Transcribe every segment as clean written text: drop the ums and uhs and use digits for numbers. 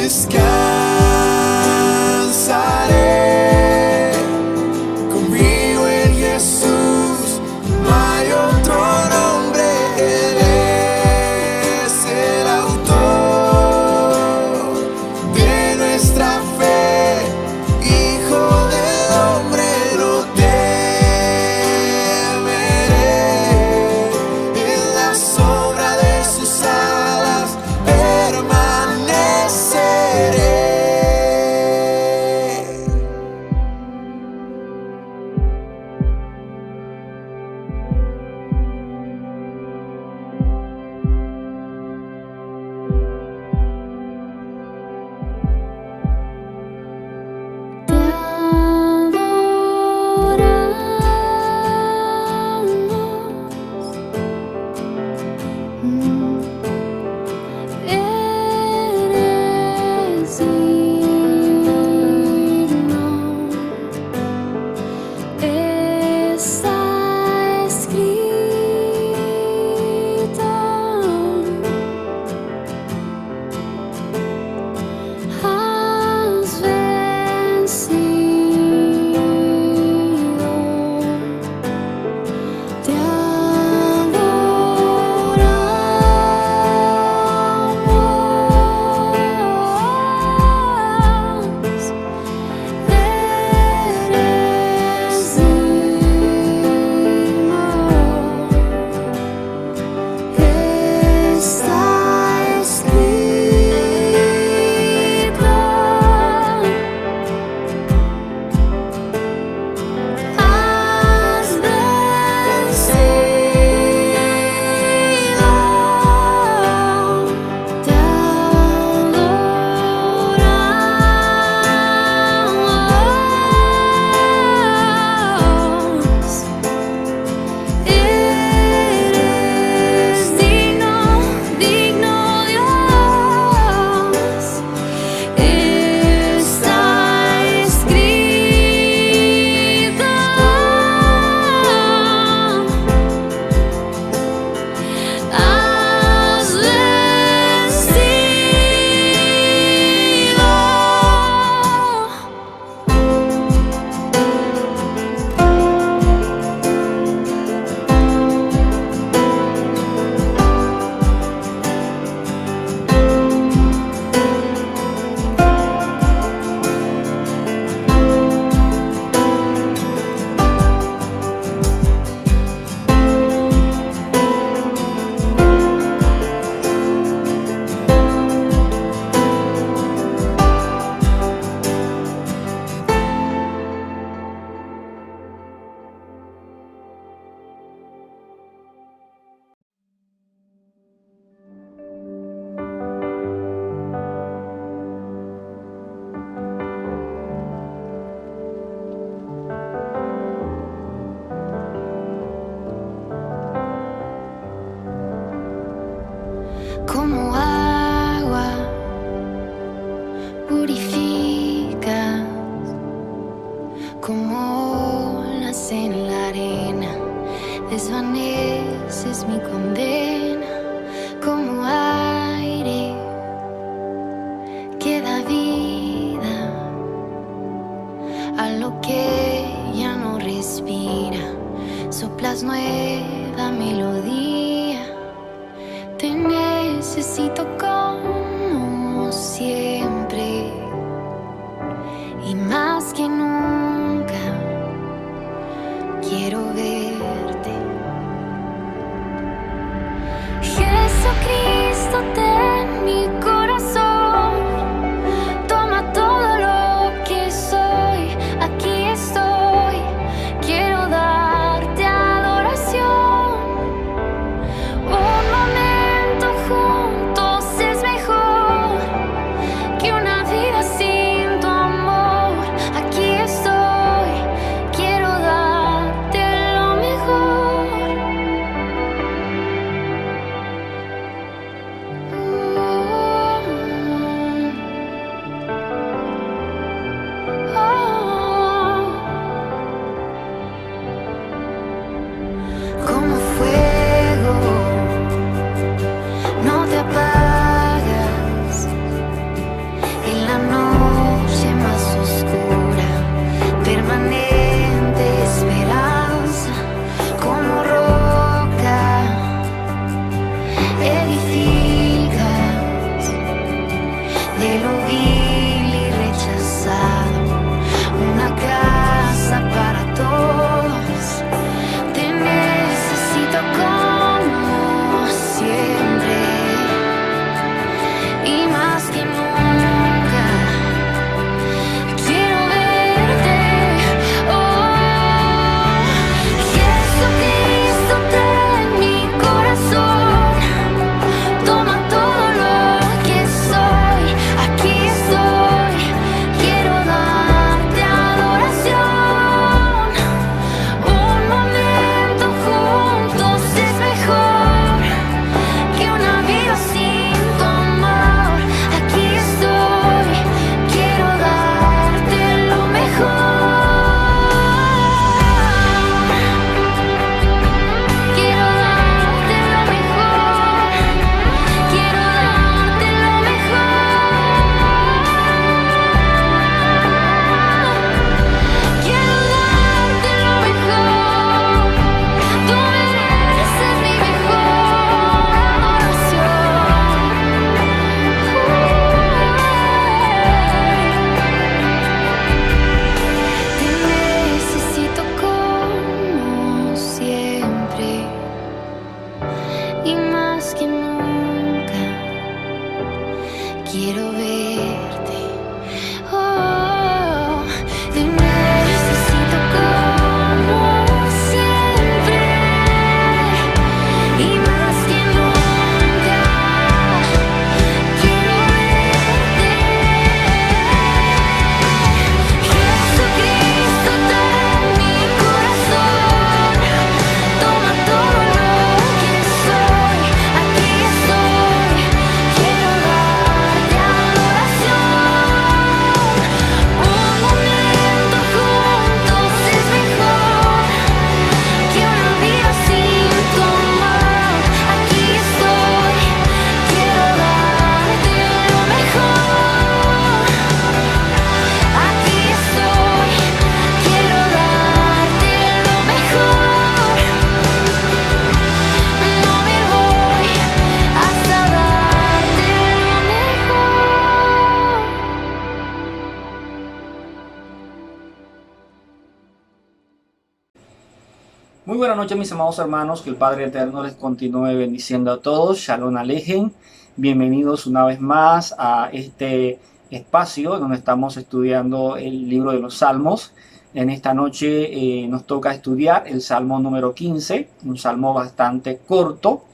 descansaré conmigo en Jesús. No hay otro nombre, Él es el autor de nuestra fe. Hijo del hombre, no temeré, en la sombra de sus alas permaneceré. Como agua purificas, como olas en la arena, desvaneces mi condena. Como aire que da vida a lo que ya no respira, soplas nueva melodía. Te necesito como siempre y más que nunca quiero verte. Jesucristo, ten mi corazón, toma todo lo que soy, aquí estoy, quiero darte adoración. Un momento juntos Muy buenas noches, mis amados hermanos, que el Padre Eterno les continúe bendiciendo a todos. Shalom Alejem. Bienvenidos una vez más a este espacio donde estamos estudiando el libro de los Salmos. En esta noche nos toca estudiar el Salmo número 15, un salmo bastante corto,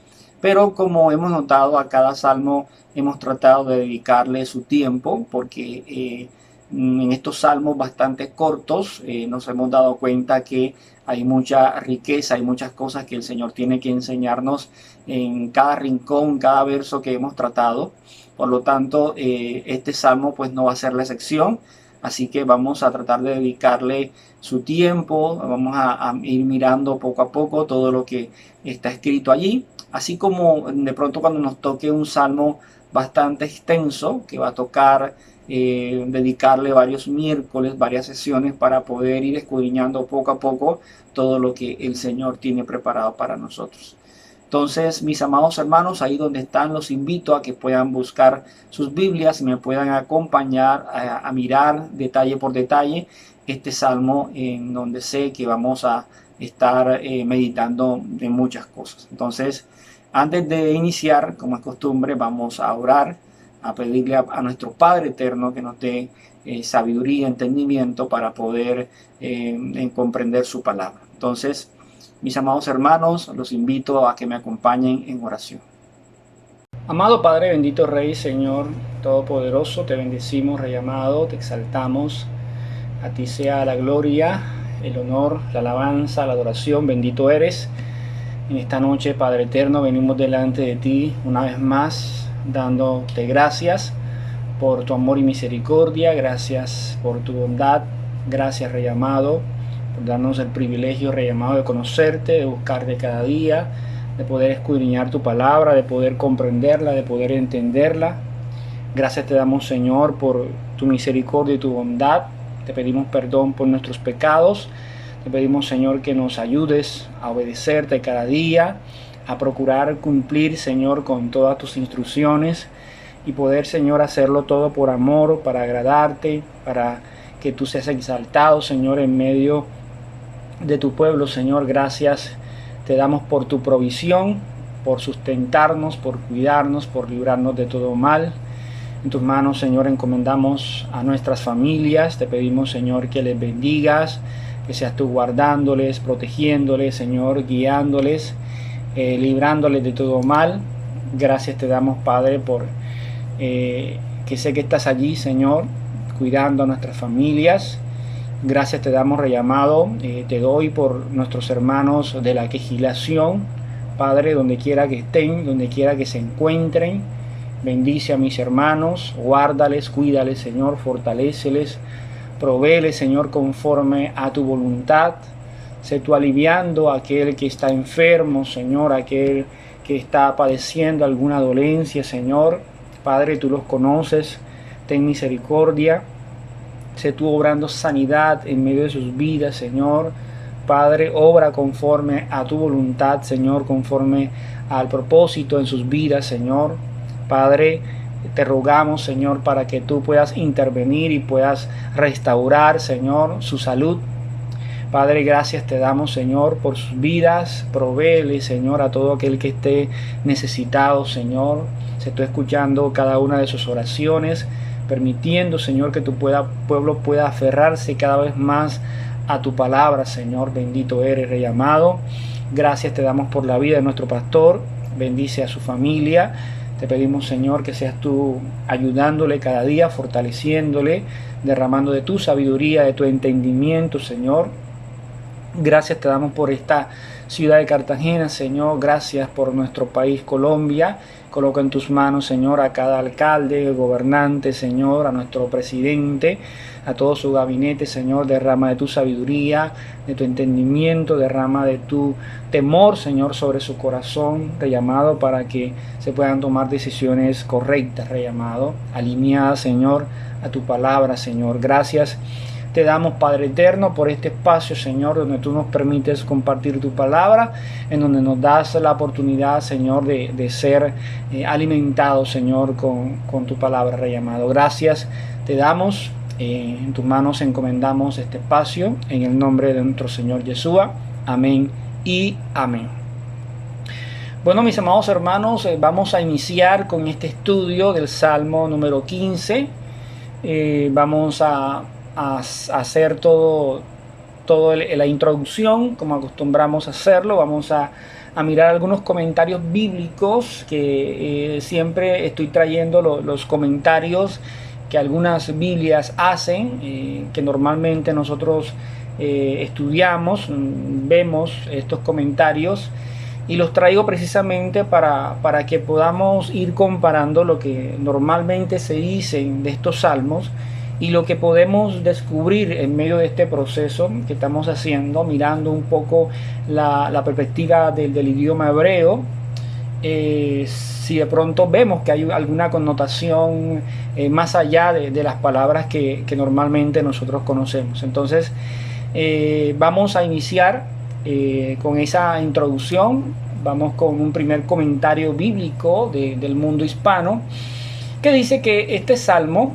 pero como hemos notado, a cada salmo hemos tratado de dedicarle su tiempo, porque en estos salmos bastante cortos nos hemos dado cuenta que hay mucha riqueza, hay muchas cosas que el Señor tiene que enseñarnos en cada rincón, cada verso que hemos tratado. Por lo tanto, este salmo pues no va a ser la excepción. Así que vamos a tratar de dedicarle su tiempo, vamos a ir mirando poco a poco todo lo que está escrito allí. Así como de pronto cuando nos toque un salmo bastante extenso, que va a tocar dedicarle varios miércoles, varias sesiones para poder ir escudriñando poco a poco todo lo que el Señor tiene preparado para nosotros. Entonces, mis amados hermanos, ahí donde están, los invito a que puedan buscar sus Biblias y me puedan acompañar a mirar detalle por detalle este salmo, en donde sé que vamos a estar meditando de muchas cosas. Entonces, antes de iniciar, como es costumbre, vamos a orar, a pedirle a nuestro Padre Eterno que nos dé sabiduría, entendimiento para poder comprender su palabra. Entonces, mis amados hermanos, los invito a que me acompañen en oración. Amado Padre, bendito Rey, Señor Todopoderoso, te bendecimos, Rey amado, te exaltamos. A ti sea la gloria, el honor, la alabanza, la adoración, bendito eres. En esta noche, Padre Eterno, venimos delante de ti una vez más, dándote gracias por tu amor y misericordia, gracias por tu bondad, gracias, Rey amado, por darnos el privilegio, Rey amado, de conocerte, de buscarte cada día, de poder escudriñar tu palabra, de poder comprenderla, de poder entenderla. Gracias te damos, Señor, por tu misericordia y tu bondad. Te pedimos perdón por nuestros pecados. Te pedimos, Señor, que nos ayudes a obedecerte cada día, a procurar cumplir, Señor, con todas tus instrucciones y poder, Señor, hacerlo todo por amor, para agradarte, para que tú seas exaltado, Señor, en medio de tu pueblo. Señor, gracias te damos por tu provisión, por sustentarnos, por cuidarnos, por librarnos de todo mal. En tus manos, Señor, encomendamos a nuestras familias. Te pedimos, Señor, que les bendigas, que seas tú guardándoles, protegiéndoles, Señor, guiándoles, librándoles de todo mal. Gracias te damos, Padre, por que sé que estás allí, Señor, cuidando a nuestras familias. Gracias te damos, Rey amado, te doy por nuestros hermanos de la Quejilación, Padre, donde quiera que estén, donde quiera que se encuentren. Bendice a mis hermanos, guárdales, cuídales, Señor, fortaléceles, provéeles, Señor, conforme a tu voluntad. Sé tú aliviando a aquel que está enfermo, Señor, aquel que está padeciendo alguna dolencia, Señor. Padre, tú los conoces, ten misericordia. Sé tú obrando sanidad en medio de sus vidas, Señor. Padre, obra conforme a tu voluntad, Señor, conforme al propósito en sus vidas, Señor. Padre, te rogamos, Señor, para que tú puedas intervenir y puedas restaurar, Señor, su salud. Padre, gracias te damos, Señor, por sus vidas. Provéele, Señor, a todo aquel que esté necesitado, Señor. Se está escuchando cada una de sus oraciones, permitiendo, Señor, que tu pueblo pueda aferrarse cada vez más a tu palabra, Señor. Bendito eres, Rey amado. Gracias te damos por la vida de nuestro pastor. Bendice a su familia. Te pedimos, Señor, que seas tú ayudándole cada día, fortaleciéndole, derramando de tu sabiduría, de tu entendimiento, Señor. Gracias te damos por esta ciudad de Cartagena, Señor. Gracias por nuestro país, Colombia. Coloca en tus manos, Señor, a cada alcalde, gobernante, Señor, a nuestro presidente, a todo su gabinete, Señor. Derrama de tu sabiduría, de tu entendimiento, derrama de tu temor, Señor, sobre su corazón, Rey amado, para que se puedan tomar decisiones correctas, Rey amado, alineadas, Señor, a tu palabra, Señor. Gracias te damos, Padre eterno, por este espacio, Señor, donde tú nos permites compartir tu palabra, en donde nos das la oportunidad, Señor, de ser alimentados, Señor, con tu palabra, Rey amado. Gracias te damos, en tus manos encomendamos este espacio, en el nombre de nuestro Señor Yeshua. Amén y amén. Bueno, mis amados hermanos, vamos a iniciar con este estudio del Salmo número 15. Vamos a hacer toda la introducción, como acostumbramos a hacerlo. Vamos a mirar algunos comentarios bíblicos, que siempre estoy trayendo los comentarios que algunas Biblias hacen, que normalmente nosotros estudiamos, vemos estos comentarios, y los traigo precisamente para que podamos ir comparando lo que normalmente se dice de estos salmos y lo que podemos descubrir en medio de este proceso que estamos haciendo, mirando un poco la perspectiva del idioma hebreo. Si de pronto vemos que hay alguna connotación más allá de las palabras que normalmente nosotros conocemos. Entonces vamos a iniciar con esa introducción. Vamos con un primer comentario bíblico del mundo hispano, que dice que este salmo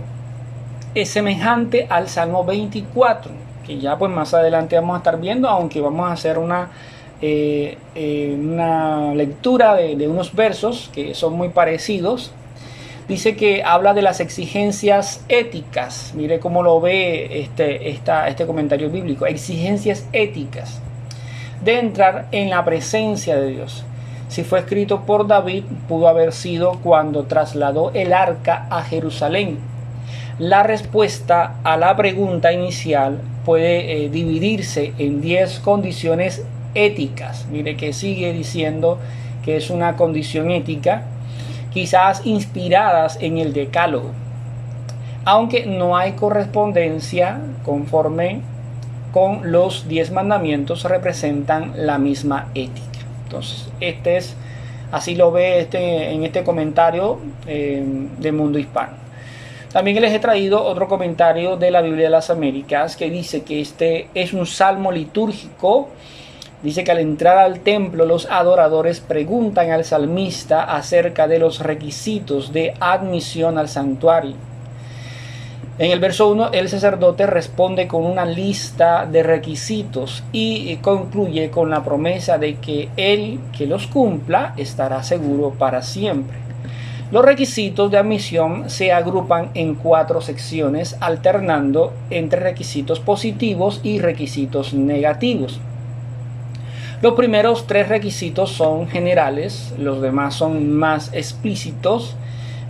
es semejante al Salmo 24, que ya pues más adelante vamos a estar viendo, aunque vamos a hacer una lectura de unos versos que son muy parecidos. Dice que habla de las exigencias éticas. Mire cómo lo ve este comentario bíblico. Exigencias éticas de entrar en la presencia de Dios. Si fue escrito por David, pudo haber sido cuando trasladó el arca a Jerusalén. La respuesta a la pregunta inicial puede dividirse en 10 condiciones éticas. Mire que sigue diciendo que es una condición ética, quizás inspiradas en el Decálogo, aunque no hay correspondencia conforme con los 10 mandamientos, representan la misma ética. Entonces, así lo ve en este comentario del mundo hispano. También les he traído otro comentario de la Biblia de las Américas, que dice que este es un salmo litúrgico. Dice que al entrar al templo, los adoradores preguntan al salmista acerca de los requisitos de admisión al santuario. En el verso 1, el sacerdote responde con una lista de requisitos y concluye con la promesa de que el que los cumpla estará seguro para siempre. Los requisitos de admisión se agrupan en 4 secciones, alternando entre requisitos positivos y requisitos negativos. Los primeros 3 requisitos son generales, los demás son más explícitos.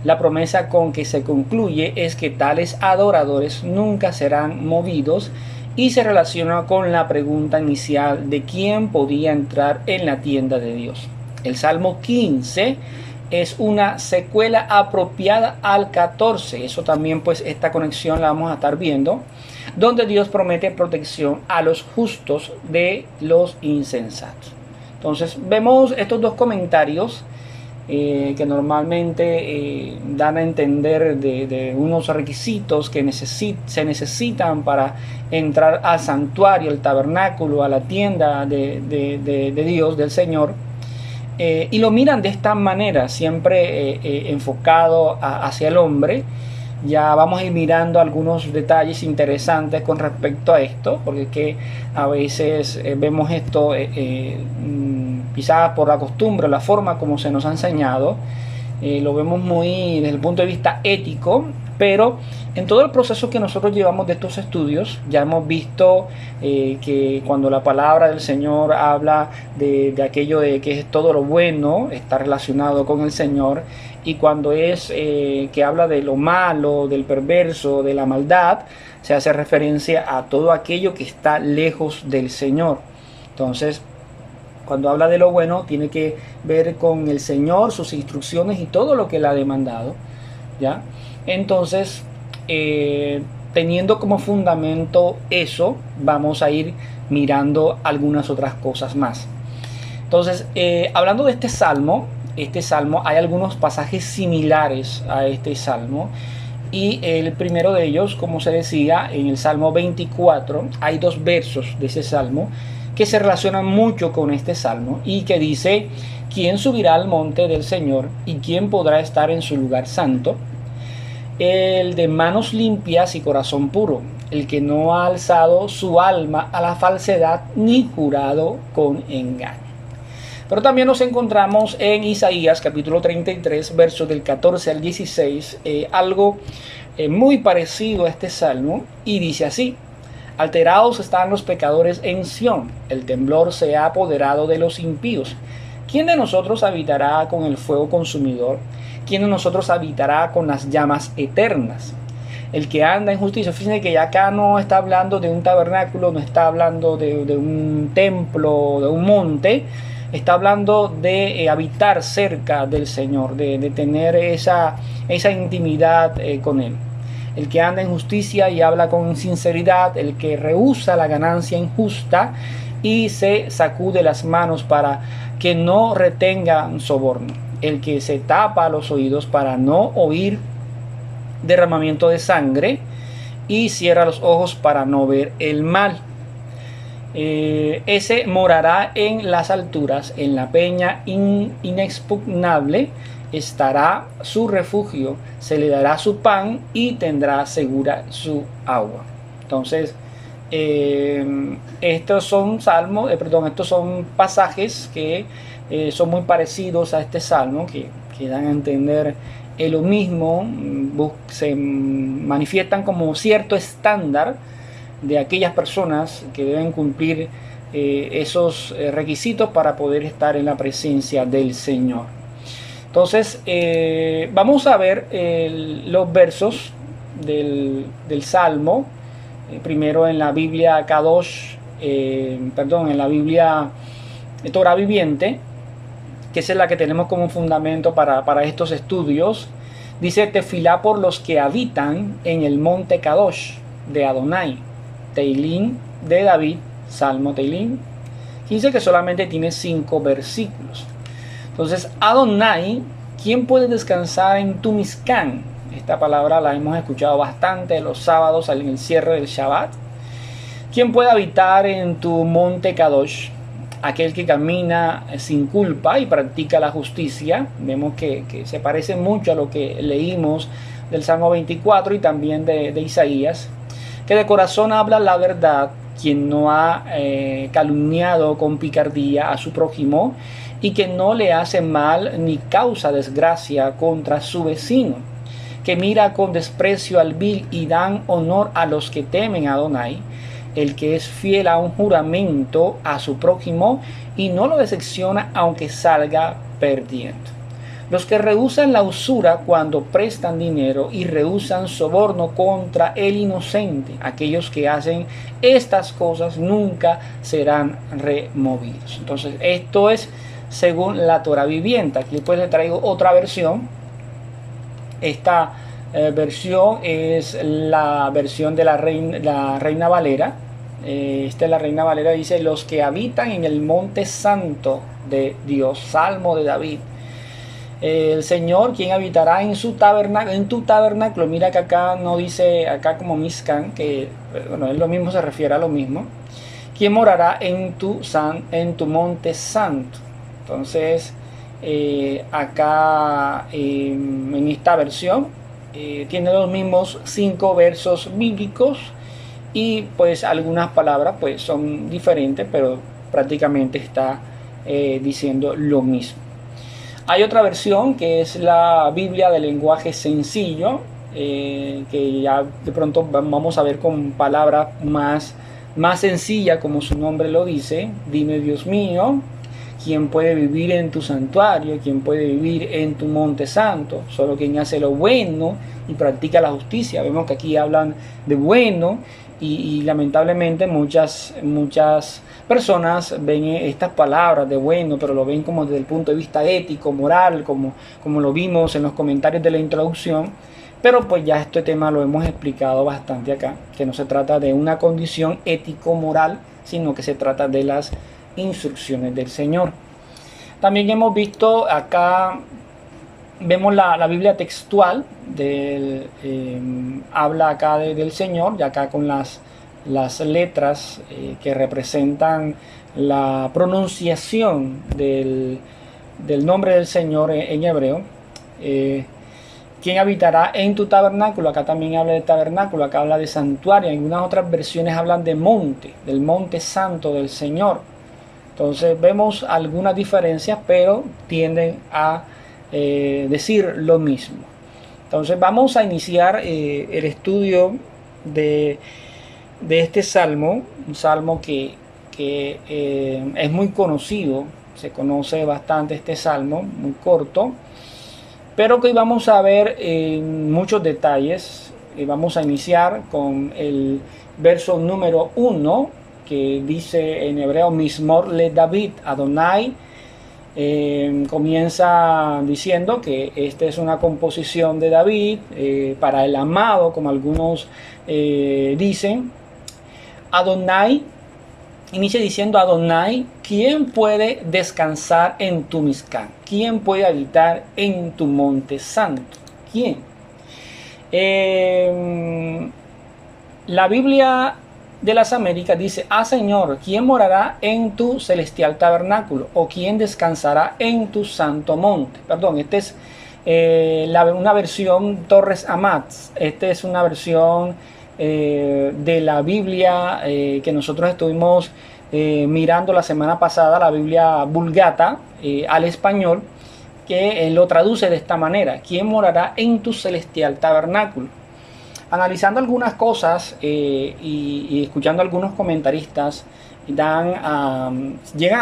La promesa con que se concluye es que tales adoradores nunca serán movidos, y se relaciona con la pregunta inicial de quién podía entrar en la tienda de Dios. El Salmo 15 es una secuela apropiada al 14. Eso también, pues, esta conexión la vamos a estar viendo, donde Dios promete protección a los justos de los insensatos. Entonces vemos estos 2 comentarios que normalmente dan a entender de unos requisitos que se necesitan para entrar al santuario, al tabernáculo, a la tienda de Dios, del Señor, y lo miran de esta manera, siempre enfocado hacia el hombre. Ya vamos a ir mirando algunos detalles interesantes con respecto a esto, porque es que a veces vemos esto quizás por la costumbre, la forma como se nos ha enseñado, lo vemos muy desde el punto de vista ético, pero en todo el proceso que nosotros llevamos de estos estudios, ya hemos visto que cuando la palabra del Señor habla de aquello de que es todo lo bueno, está relacionado con el Señor, y cuando es que habla de lo malo, del perverso, de la maldad, se hace referencia a todo aquello que está lejos del Señor. Entonces, cuando habla de lo bueno, tiene que ver con el Señor, sus instrucciones y todo lo que Él ha demandado, ¿ya? Entonces, teniendo como fundamento eso, vamos a ir mirando algunas otras cosas más. Entonces, hablando de este salmo, hay algunos pasajes similares a este salmo. Y el primero de ellos, como se decía, en el Salmo 24, hay 2 versos de ese salmo que se relacionan mucho con este salmo y que dice: ¿quién subirá al monte del Señor y quién podrá estar en su lugar santo? el de manos limpias y corazón puro, el que no ha alzado su alma a la falsedad ni jurado con engaño. Pero también nos encontramos en Isaías capítulo 33, versos del 14 al 16, algo muy parecido a este salmo, y dice así: alterados están los pecadores en Sión, el temblor se ha apoderado de los impíos. ¿Quién de nosotros habitará con el fuego consumidor? ¿Quién de nosotros habitará con las llamas eternas? El que anda en justicia. Fíjense que ya acá no está hablando de un tabernáculo, no está hablando de un templo, de un monte. Está hablando de habitar cerca del Señor, de tener esa intimidad con Él. El que anda en justicia y habla con sinceridad, el que rehúsa la ganancia injusta y se sacude las manos para que no retenga soborno. El que se tapa los oídos para no oír derramamiento de sangre y cierra los ojos para no ver el mal. Ese morará en las alturas, en la peña inexpugnable estará su refugio, se le dará su pan y tendrá segura su agua. Entonces, estos son estos son pasajes que son muy parecidos a este salmo, que dan a entender lo mismo, se manifiestan como cierto estándar de aquellas personas que deben cumplir esos requisitos para poder estar en la presencia del Señor. Entonces, vamos a ver los versos del Salmo, primero en la Biblia Kadosh, en la Biblia Torah Viviente, que es la que tenemos como fundamento para estos estudios. Dice: tefilá por los que habitan en el monte Kadosh de Adonai. Teilín de David, Salmo Teilín 15, que solamente tiene 5 versículos. Entonces, Adonai, ¿quién puede descansar en tu Mizcán? Esta palabra la hemos escuchado bastante los sábados en el cierre del Shabbat. ¿Quién puede habitar en tu monte Kadosh? Aquel que camina sin culpa y practica la justicia. Vemos que se parece mucho a lo que leímos del Salmo 24 y también de Isaías. Que de corazón habla la verdad, quien no ha calumniado con picardía a su prójimo y que no le hace mal ni causa desgracia contra su vecino, que mira con desprecio al vil y dan honor a los que temen a Adonai, el que es fiel a un juramento a su prójimo y no lo decepciona aunque salga perdiendo. Los que rehúsan la usura cuando prestan dinero y rehúsan soborno contra el inocente, aquellos que hacen estas cosas nunca serán removidos. Entonces, esto es según la Torah Viviente. Aquí pues le traigo otra versión. Esta versión es la versión de la Reina Valera. Esta es la Reina Valera, dice: los que habitan en el monte santo de Dios, Salmo de David. El Señor, quien habitará en tu tabernáculo. Mira que acá no dice acá como Mizcán, que bueno, es lo mismo, se refiere a lo mismo. ¿Quién morará en tu monte santo? Entonces, acá en esta versión tiene los mismos 5 versos bíblicos y pues algunas palabras pues son diferentes, pero prácticamente está diciendo lo mismo. Hay otra versión que es la Biblia de lenguaje sencillo, que ya de pronto vamos a ver con palabras más sencillas, como su nombre lo dice. Dime, Dios mío, ¿quién puede vivir en tu santuario? ¿Quién puede vivir en tu monte santo? Solo quien hace lo bueno y practica la justicia. Vemos que aquí hablan de bueno y lamentablemente muchas personas ven estas palabras de bueno, pero lo ven como desde el punto de vista ético, moral, como lo vimos en los comentarios de la introducción. Pero pues ya este tema lo hemos explicado bastante acá, que no se trata de una condición ético-moral, sino que se trata de las instrucciones del Señor. También hemos visto acá, vemos la Biblia textual, habla acá del Señor, y acá con las letras que representan la pronunciación del nombre del Señor en hebreo. ¿Quién habitará en tu tabernáculo? Acá también habla de tabernáculo, acá habla de santuario. En algunas otras versiones hablan de monte, del monte santo del Señor. Entonces vemos algunas diferencias, pero tienden a decir lo mismo. Entonces vamos a iniciar el estudio de este salmo, un salmo que es muy conocido, se conoce bastante este salmo, muy corto, pero que hoy vamos a ver muchos detalles. Vamos a iniciar con el verso número 1, que dice en hebreo, Mismor le David, Adonai. Comienza diciendo que esta es una composición de David para el amado, como algunos dicen. Adonai, inicia diciendo Adonai, ¿quién puede descansar en tu Mizcán? ¿Quién puede habitar en tu monte santo? ¿Quién? La Biblia de las Américas dice, Señor, ¿quién morará en tu celestial tabernáculo? ¿O quién descansará en tu santo monte? Perdón, esta es una versión Torres Amat. Esta es una versión de la Biblia que nosotros estuvimos mirando la semana pasada, la Biblia Vulgata al español, que lo traduce de esta manera: ¿quién morará en tu celestial tabernáculo? Analizando algunas cosas y escuchando a algunos comentaristas, llegan a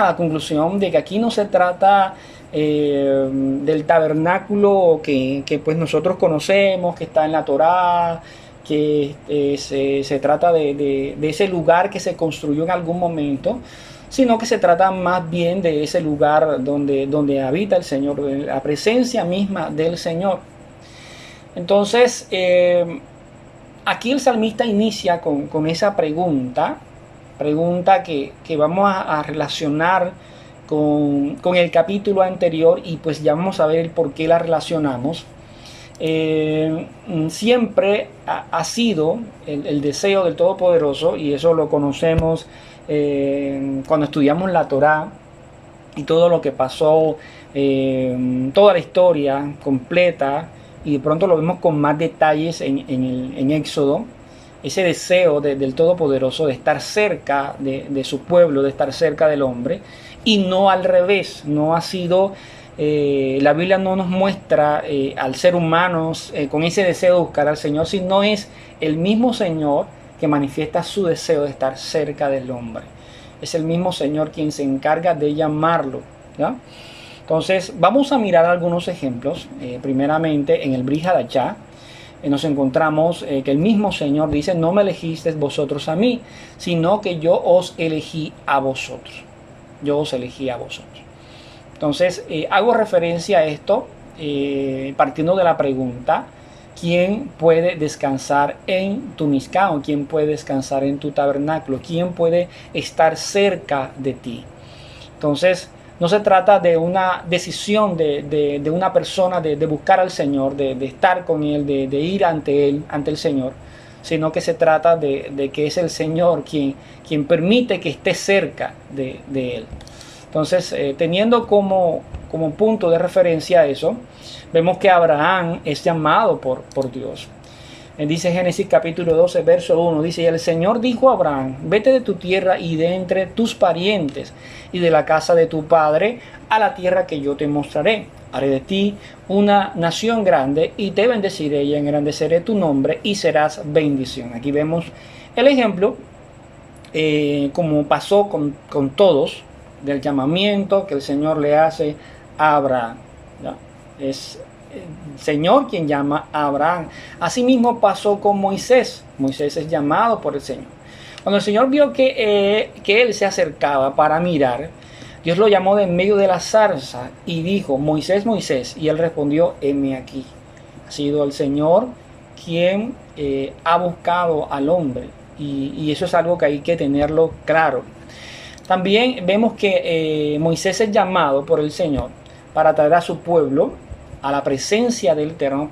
la conclusión de que aquí no se trata del tabernáculo que pues nosotros conocemos, que está en la Torá, que se trata de ese lugar que se construyó en algún momento, sino que se trata más bien de ese lugar donde habita el Señor, de la presencia misma del Señor. Entonces, aquí el salmista inicia con esa pregunta que vamos a relacionar con el capítulo anterior, y pues ya vamos a ver el por qué la relacionamos. Siempre ha sido el deseo del Todopoderoso, y eso lo conocemos cuando estudiamos la Torá y todo lo que pasó, toda la historia completa, y de pronto lo vemos con más detalles en Éxodo. Ese deseo del Todopoderoso de estar cerca de su pueblo, de estar cerca del hombre, y no al revés. No ha sido, la Biblia no nos muestra al ser humano con ese deseo de buscar al Señor, sino es el mismo Señor que manifiesta su deseo de estar cerca del hombre. Es el mismo Señor quien se encarga de llamarlo, ¿ya? Entonces vamos a mirar algunos ejemplos. Primeramente en el Brit Hadashah nos encontramos que el mismo Señor dice: no me elegisteis vosotros a mí, sino que yo os elegí a vosotros. Yo os elegí a vosotros. Entonces hago referencia a esto partiendo de la pregunta: ¿quién puede descansar en tu Mizcán? ¿Quién puede descansar en tu tabernáculo? ¿Quién puede estar cerca de ti? Entonces, no se trata de una decisión de una persona de buscar al Señor, de estar con Él, de ir ante Él, ante el Señor, sino que se trata de que es el Señor quien permite que esté cerca de Él. Entonces, teniendo como punto de referencia eso, vemos que Abraham es llamado por Dios. Dice Génesis capítulo 12, verso 1, dice: y el Señor dijo a Abraham: vete de tu tierra y de entre tus parientes y de la casa de tu padre a la tierra que yo te mostraré. Haré de ti una nación grande y te bendeciré y engrandeceré tu nombre y serás bendición. Aquí vemos el ejemplo, como pasó con todos, del llamamiento que el Señor le hace a Abraham, ¿ya? Es el Señor quien llama a Abraham. Asimismo pasó con Moisés. Moisés es llamado por el Señor. Cuando el Señor vio que él se acercaba para mirar, Dios lo llamó de en medio de la zarza y dijo: Moisés, Moisés. Y él respondió: heme aquí. Ha sido el Señor quien ha buscado al hombre, y eso es algo que hay que tenerlo claro. También vemos que Moisés es llamado por el Señor para traer a su pueblo a la presencia del Eterno,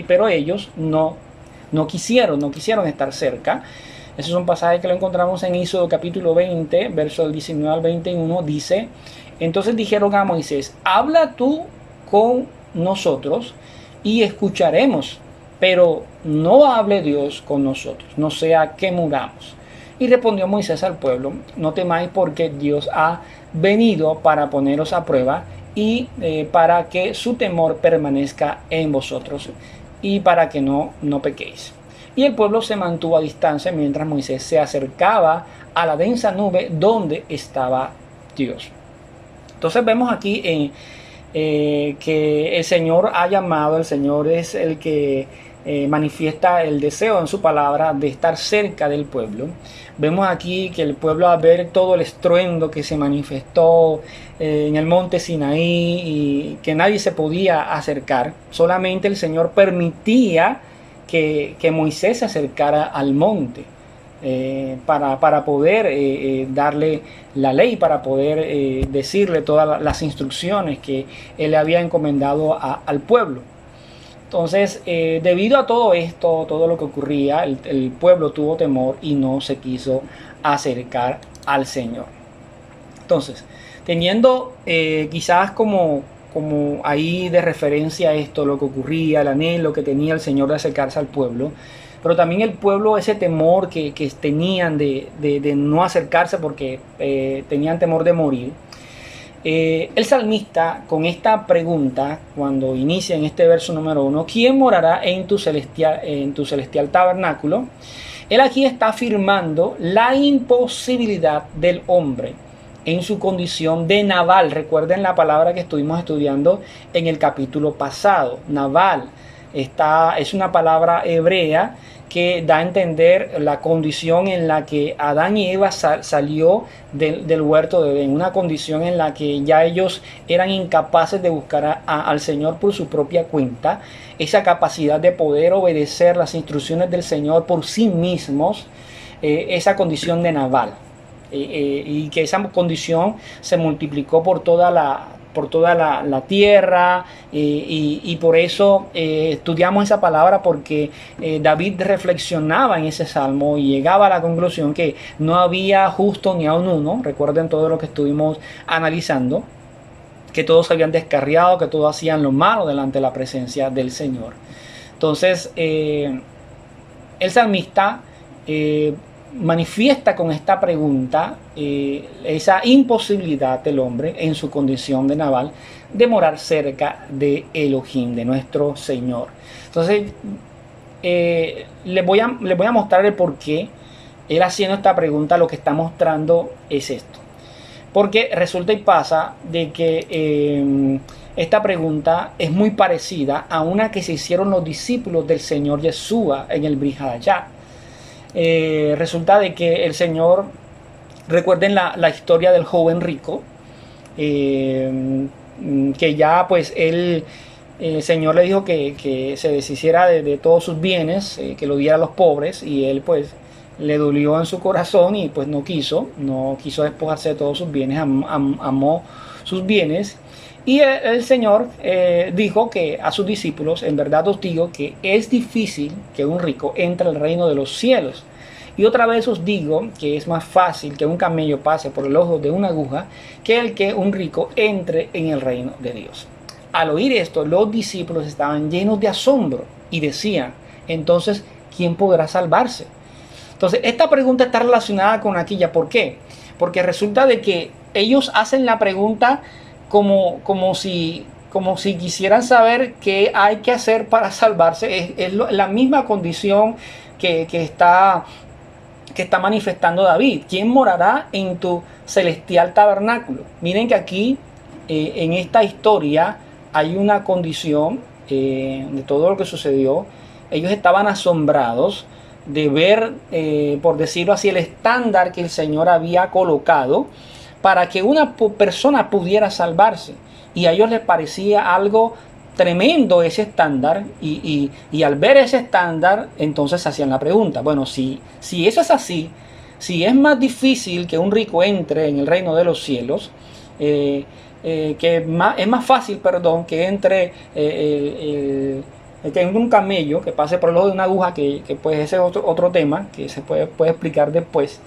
pero ellos no quisieron estar cerca. Ese es un pasaje que lo encontramos en Éxodo capítulo 20, verso del 19 al 21. Dice: entonces dijeron a Moisés: habla tú con nosotros y escucharemos, pero no hable Dios con nosotros, no sea que muramos. Y respondió Moisés al pueblo: no temáis, porque Dios ha venido para poneros a prueba y para que su temor permanezca en vosotros y para que no pequéis. Y el pueblo se mantuvo a distancia mientras Moisés se acercaba a la densa nube donde estaba Dios. Entonces vemos aquí que el Señor ha llamado, el Señor es el que manifiesta el deseo en su palabra de estar cerca del pueblo. Vemos aquí que el pueblo, al ver todo el estruendo que se manifestó en el monte Sinaí y que nadie se podía acercar, solamente el Señor permitía que Moisés se acercara al monte para poder darle la ley, para poder decirle todas las instrucciones que él le había encomendado al pueblo. Entonces, debido a todo esto, todo lo que ocurría, el pueblo tuvo temor y no se quiso acercar al Señor. Entonces, teniendo quizás como ahí de referencia esto, lo que ocurría, el anhelo que tenía el Señor de acercarse al pueblo, pero también el pueblo, ese temor que tenían de no acercarse porque tenían temor de morir. El salmista, con esta pregunta, cuando inicia en este verso número 1, ¿quién morará en tu celestial tabernáculo? Él aquí está afirmando la imposibilidad del hombre en su condición de Nabal. Recuerden la palabra que estuvimos estudiando en el capítulo pasado. Nabal es una palabra hebrea que da a entender la condición en la que Adán y Eva salió del huerto de Edén, una condición en la que ya ellos eran incapaces de buscar al Señor por su propia cuenta, esa capacidad de poder obedecer las instrucciones del Señor por sí mismos, esa condición de Nabal, y que esa condición se multiplicó por toda la tierra, y por eso estudiamos esa palabra, porque David reflexionaba en ese salmo y llegaba a la conclusión que no había justo ni aun uno. Recuerden todo lo que estuvimos analizando, que todos se habían descarriado, que todos hacían lo malo delante de la presencia del Señor. Entonces el salmista manifiesta con esta pregunta esa imposibilidad del hombre en su condición de Nabal de morar cerca de Elohim, de nuestro Señor. Entonces les voy a mostrar el por qué él, haciendo esta pregunta, lo que está mostrando es esto. Porque resulta y pasa de que esta pregunta es muy parecida a una que se hicieron los discípulos del Señor Yeshua en el Brit Hadashah. Resulta de que el Señor, recuerden la historia del joven rico, que ya pues el Señor le dijo que se deshiciera de todos sus bienes, que lo diera a los pobres, y él pues le dolió en su corazón y pues no quiso despojarse de todos sus bienes, amó sus bienes. Y el Señor dijo que a sus discípulos: en verdad os digo que es difícil que un rico entre al reino de los cielos. Y otra vez os digo que es más fácil que un camello pase por el ojo de una aguja que un rico entre en el reino de Dios. Al oír esto, los discípulos estaban llenos de asombro y decían: entonces, ¿quién podrá salvarse? Entonces, esta pregunta está relacionada con aquella. ¿Por qué? Porque resulta de que ellos hacen la pregunta como si quisieran saber qué hay que hacer para salvarse. Es la misma condición que está manifestando David. ¿Quién morará en tu celestial tabernáculo? Miren que aquí en esta historia hay una condición de todo lo que sucedió. Ellos estaban asombrados de ver, por decirlo así, el estándar que el Señor había colocado para que una persona pudiera salvarse. Y a ellos les parecía algo tremendo ese estándar, y al ver ese estándar, entonces hacían la pregunta: bueno, si eso es así, si es más difícil que un rico entre en el reino de los cielos, es más fácil, que entre que un camello que pase por el ojo de una aguja, que pues ese es otro tema que se puede explicar después,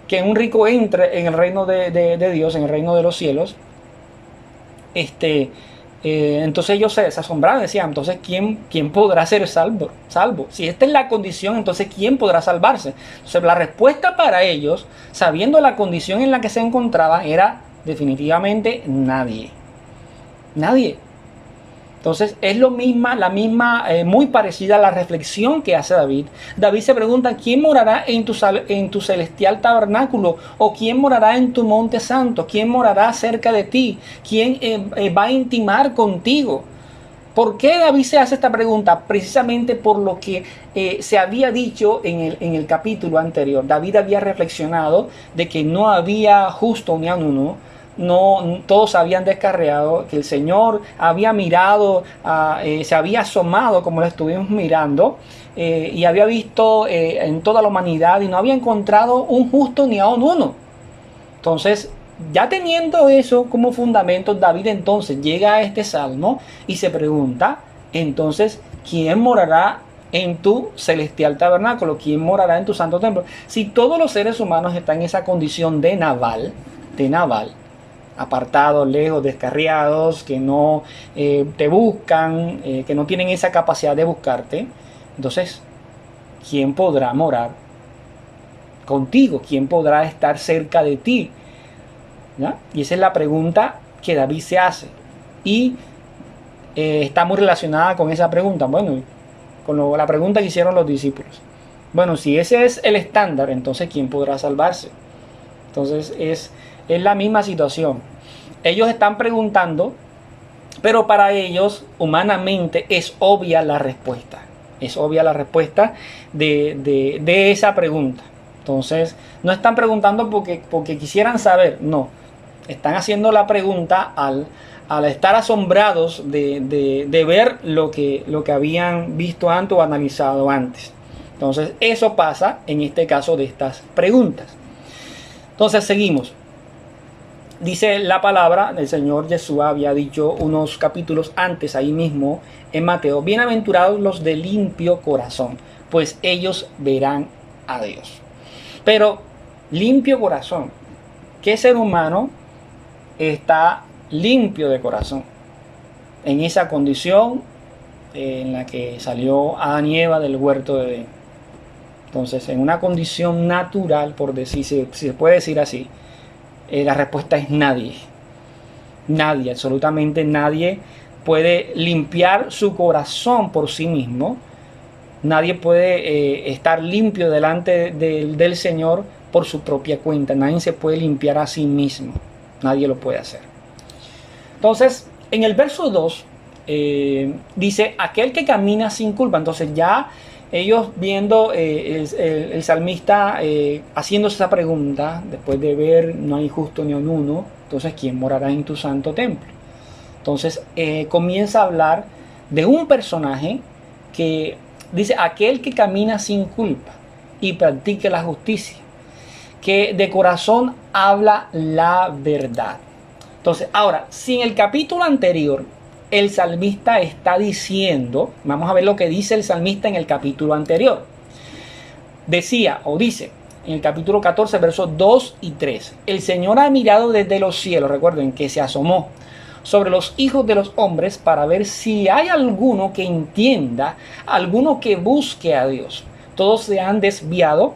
que un rico entre en el reino de Dios, en el reino de los cielos, Entonces ellos se asombraban, decían, entonces ¿quién podrá ser salvo? Si esta es la condición, entonces ¿quién podrá salvarse? Entonces la respuesta para ellos, sabiendo la condición en la que se encontraban, era definitivamente nadie. Nadie. Entonces es muy parecida a la reflexión que hace David. David se pregunta, ¿quién morará en tu celestial tabernáculo? ¿O quién morará en tu monte santo? ¿Quién morará cerca de ti? ¿Quién va a intimar contigo? ¿Por qué David se hace esta pregunta? Precisamente por lo que se había dicho en el capítulo anterior. David había reflexionado de que no había justo ni aun uno. No, todos habían descarriado, que el Señor había mirado, se había asomado como lo estuvimos mirando, y había visto en toda la humanidad y no había encontrado un justo ni aun uno. Entonces, ya teniendo eso como fundamento, David entonces llega a este salmo y se pregunta, entonces, ¿quién morará en tu celestial tabernáculo? ¿Quién morará en tu santo templo? Si todos los seres humanos están en esa condición de naval, apartados, lejos, descarriados, que no te buscan, que no tienen esa capacidad de buscarte, entonces, ¿quién podrá morar contigo? ¿Quién podrá estar cerca de ti? ¿Ya? Y esa es la pregunta que David se hace. Y está muy relacionada con esa pregunta. Bueno, con la pregunta que hicieron los discípulos. Bueno, si ese es el estándar, entonces ¿quién podrá salvarse? Entonces es la misma situación. Ellos están preguntando, pero para ellos humanamente es obvia la respuesta. Es obvia la respuesta de esa pregunta. Entonces no están preguntando porque quisieran saber, no. Están haciendo la pregunta al estar asombrados de ver lo que habían visto antes o analizado antes. Entonces eso pasa en este caso de estas preguntas. Entonces seguimos. Dice la palabra, el Señor Jesús había dicho unos capítulos antes ahí mismo en Mateo, bienaventurados los de limpio corazón, pues ellos verán a Dios. Pero limpio corazón, ¿qué ser humano está limpio de corazón? En esa condición en la que salió Adán y Eva del huerto de Edén. Entonces, en una condición natural, por decir, si se puede decir así, la respuesta es nadie. Nadie, absolutamente nadie puede limpiar su corazón por sí mismo. Nadie puede estar limpio delante del Señor por su propia cuenta. Nadie se puede limpiar a sí mismo. Nadie lo puede hacer. Entonces, en el verso 2 dice, aquel que camina sin culpa. Entonces ya ellos viendo el salmista haciéndose esa pregunta, después de ver no hay justo ni un uno, entonces ¿quién morará en tu santo templo? Entonces comienza a hablar de un personaje que dice, aquel que camina sin culpa y practique la justicia, que de corazón habla la verdad. Entonces, ahora, si en el capítulo anterior el salmista está diciendo, vamos a ver lo que dice el salmista en el capítulo anterior. Decía o dice en el capítulo 14, versos 2 y 3, el Señor ha mirado desde los cielos, recuerden que se asomó sobre los hijos de los hombres para ver si hay alguno que entienda, alguno que busque a Dios. Todos se han desviado,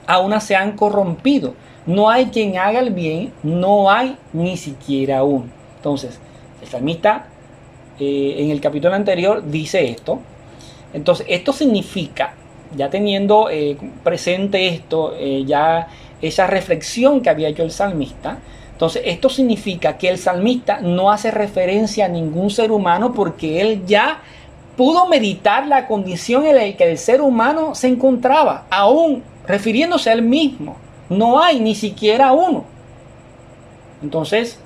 a una se han corrompido. No hay quien haga el bien, no hay ni siquiera uno. Entonces, el salmista en el capítulo anterior dice esto. Entonces, esto significa, ya teniendo presente esto, ya esa reflexión que había hecho el salmista, entonces esto significa que el salmista no hace referencia a ningún ser humano porque él ya pudo meditar la condición en la que el ser humano se encontraba, aún refiriéndose a él mismo. No hay ni siquiera uno. Entonces,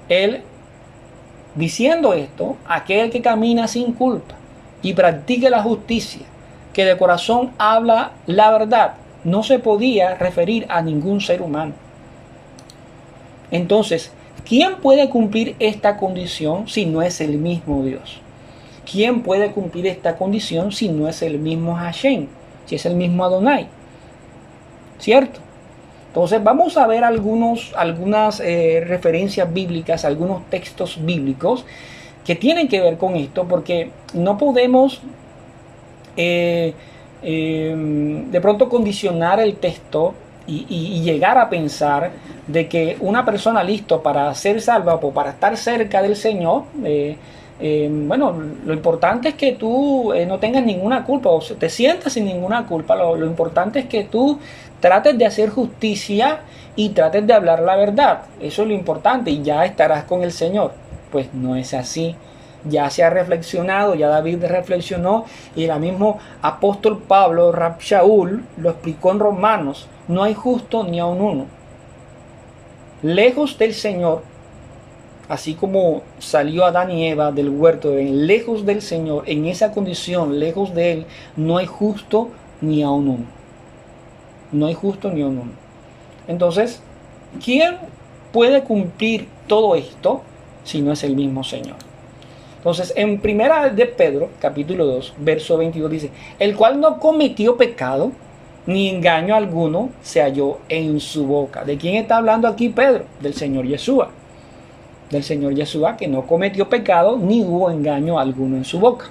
él diciendo esto, aquel que camina sin culpa y practique la justicia, que de corazón habla la verdad, no se podía referir a ningún ser humano. Entonces, ¿quién puede cumplir esta condición si no es el mismo Dios? ¿Quién puede cumplir esta condición si no es el mismo Hashem? Si es el mismo Adonai. ¿Cierto? Entonces vamos a ver algunas referencias bíblicas, algunos textos bíblicos que tienen que ver con esto, porque no podemos de pronto condicionar el texto y llegar a pensar de que una persona listo para ser salva o para estar cerca del Señor, bueno, lo importante es que tú no tengas ninguna culpa o te sientas sin ninguna culpa. Lo importante es que tú trates de hacer justicia y trates de hablar la verdad. Eso es lo importante y ya estarás con el Señor. Pues no es así. Ya se ha reflexionado, ya David reflexionó y el mismo apóstol Pablo, Rab Shaul, lo explicó en Romanos. No hay justo ni aun uno. Lejos del Señor, así como salió Adán y Eva del huerto de Edén, lejos del Señor, en esa condición, lejos de Él, no hay justo ni aun uno. No hay justo ni aun uno. Entonces, ¿quién puede cumplir todo esto si no es el mismo Señor? Entonces, en primera de Pedro, capítulo 2, verso 22 dice, el cual no cometió pecado, ni engaño alguno se halló en su boca. ¿De quién está hablando aquí Pedro? Del Señor Yeshua. Del Señor Yeshua, que no cometió pecado, ni hubo engaño alguno en su boca.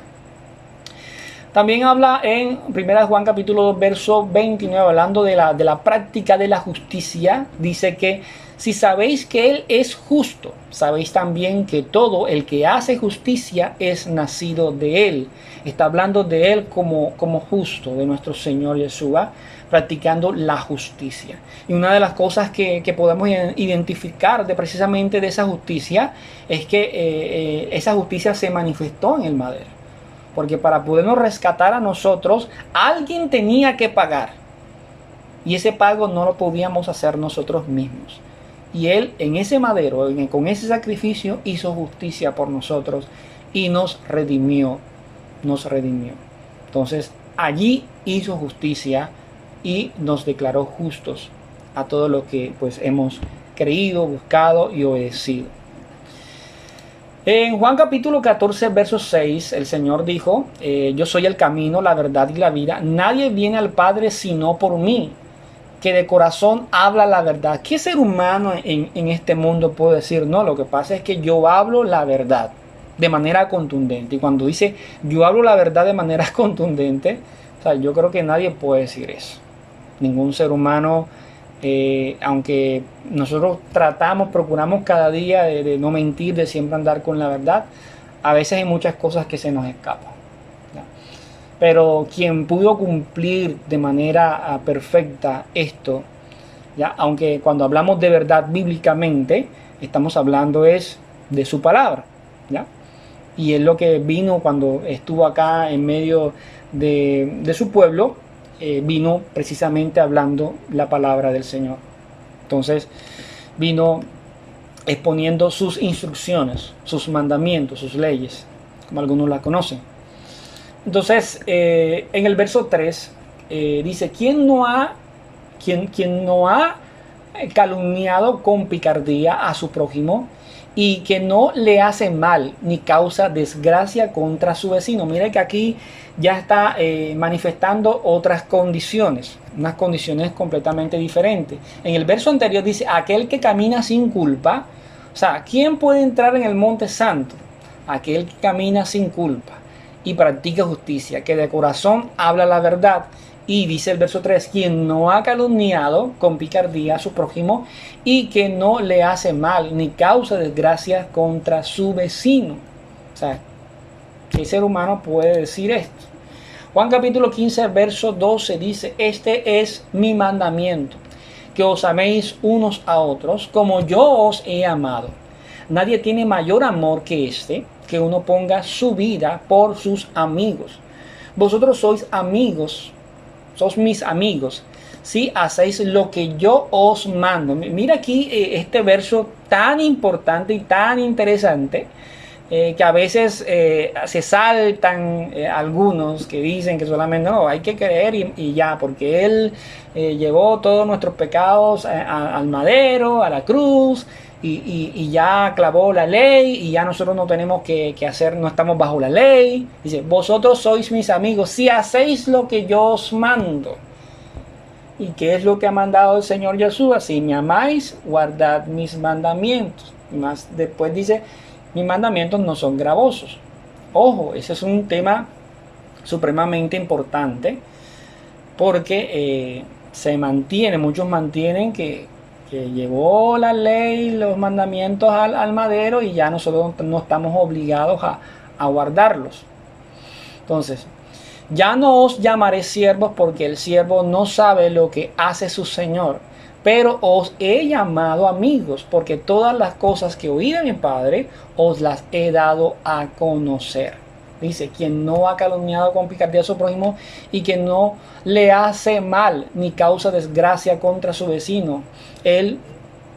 También habla en 1 Juan capítulo 2, verso 29, hablando de la práctica de la justicia. Dice que si sabéis que Él es justo, sabéis también que todo el que hace justicia es nacido de Él. Está hablando de Él como justo, de nuestro Señor Yeshua, practicando la justicia. Y una de las cosas que podemos identificar precisamente de esa justicia es que esa justicia se manifestó en el madero. Porque para podernos rescatar a nosotros, alguien tenía que pagar. Y ese pago no lo podíamos hacer nosotros mismos. Y Él en ese madero, con ese sacrificio, hizo justicia por nosotros y nos redimió. Nos redimió. Entonces, allí hizo justicia y nos declaró justos a todo lo que pues hemos creído, buscado y obedecido. En Juan capítulo 14, verso 6, el Señor dijo, yo soy el camino, la verdad y la vida. Nadie viene al Padre sino por mí, que de corazón habla la verdad. ¿Qué ser humano en este mundo puede decir? No, lo que pasa es que yo hablo la verdad de manera contundente. Y cuando dice yo hablo la verdad de manera contundente, o sea, yo creo que nadie puede decir eso. Ningún ser humano, aunque nosotros procuramos cada día de no mentir, de siempre andar con la verdad, a veces hay muchas cosas que se nos escapan, ¿ya? Pero quien pudo cumplir de manera perfecta esto, ¿ya? Aunque cuando hablamos de verdad bíblicamente, estamos hablando es de su palabra, ¿ya? Y es lo que vino cuando estuvo acá en medio de su pueblo, vino precisamente hablando la palabra del Señor. Entonces vino exponiendo sus instrucciones, sus mandamientos, sus leyes, como algunos la conocen. Entonces en el verso 3 dice, ¿quién no ha calumniado con picardía a su prójimo y que no le hace mal ni causa desgracia contra su vecino? Mira que aquí ya está manifestando otras condiciones, unas condiciones completamente diferentes. En el verso anterior dice, aquel que camina sin culpa. O sea, ¿quién puede entrar en el monte santo? Aquel que camina sin culpa y practica justicia, que de corazón habla la verdad. Y dice el verso 3, quien no ha calumniado con picardía a su prójimo y que no le hace mal ni causa desgracia contra su vecino. O sea, ¿qué ser humano puede decir esto? Juan capítulo 15, verso 12 dice, este es mi mandamiento, que os améis unos a otros como yo os he amado. Nadie tiene mayor amor que este, que uno ponga su vida por sus amigos. Vosotros sois amigos, sois mis amigos, si hacéis lo que yo os mando. Mira aquí este verso tan importante y tan interesante, que a veces se saltan algunos que dicen que solamente no, hay que creer y ya, porque Él llevó todos nuestros pecados al madero, a la cruz, y ya clavó la ley y ya nosotros no tenemos que hacer, no estamos bajo la ley. Dice, vosotros sois mis amigos si hacéis lo que yo os mando. ¿Y qué es lo que ha mandado el Señor Yeshua? Si me amáis, guardad mis mandamientos. Y más después dice, mis mandamientos no son gravosos. Ojo, ese es un tema supremamente importante porque muchos mantienen que llevó la ley, los mandamientos al madero y ya nosotros no estamos obligados a guardarlos. Entonces, ya no os llamaré siervos porque el siervo no sabe lo que hace su señor, pero os he llamado amigos porque todas las cosas que oí de mi Padre os las he dado a conocer. Dice, quien no ha calumniado con picardía a su prójimo y que no le hace mal ni causa desgracia contra su vecino. Él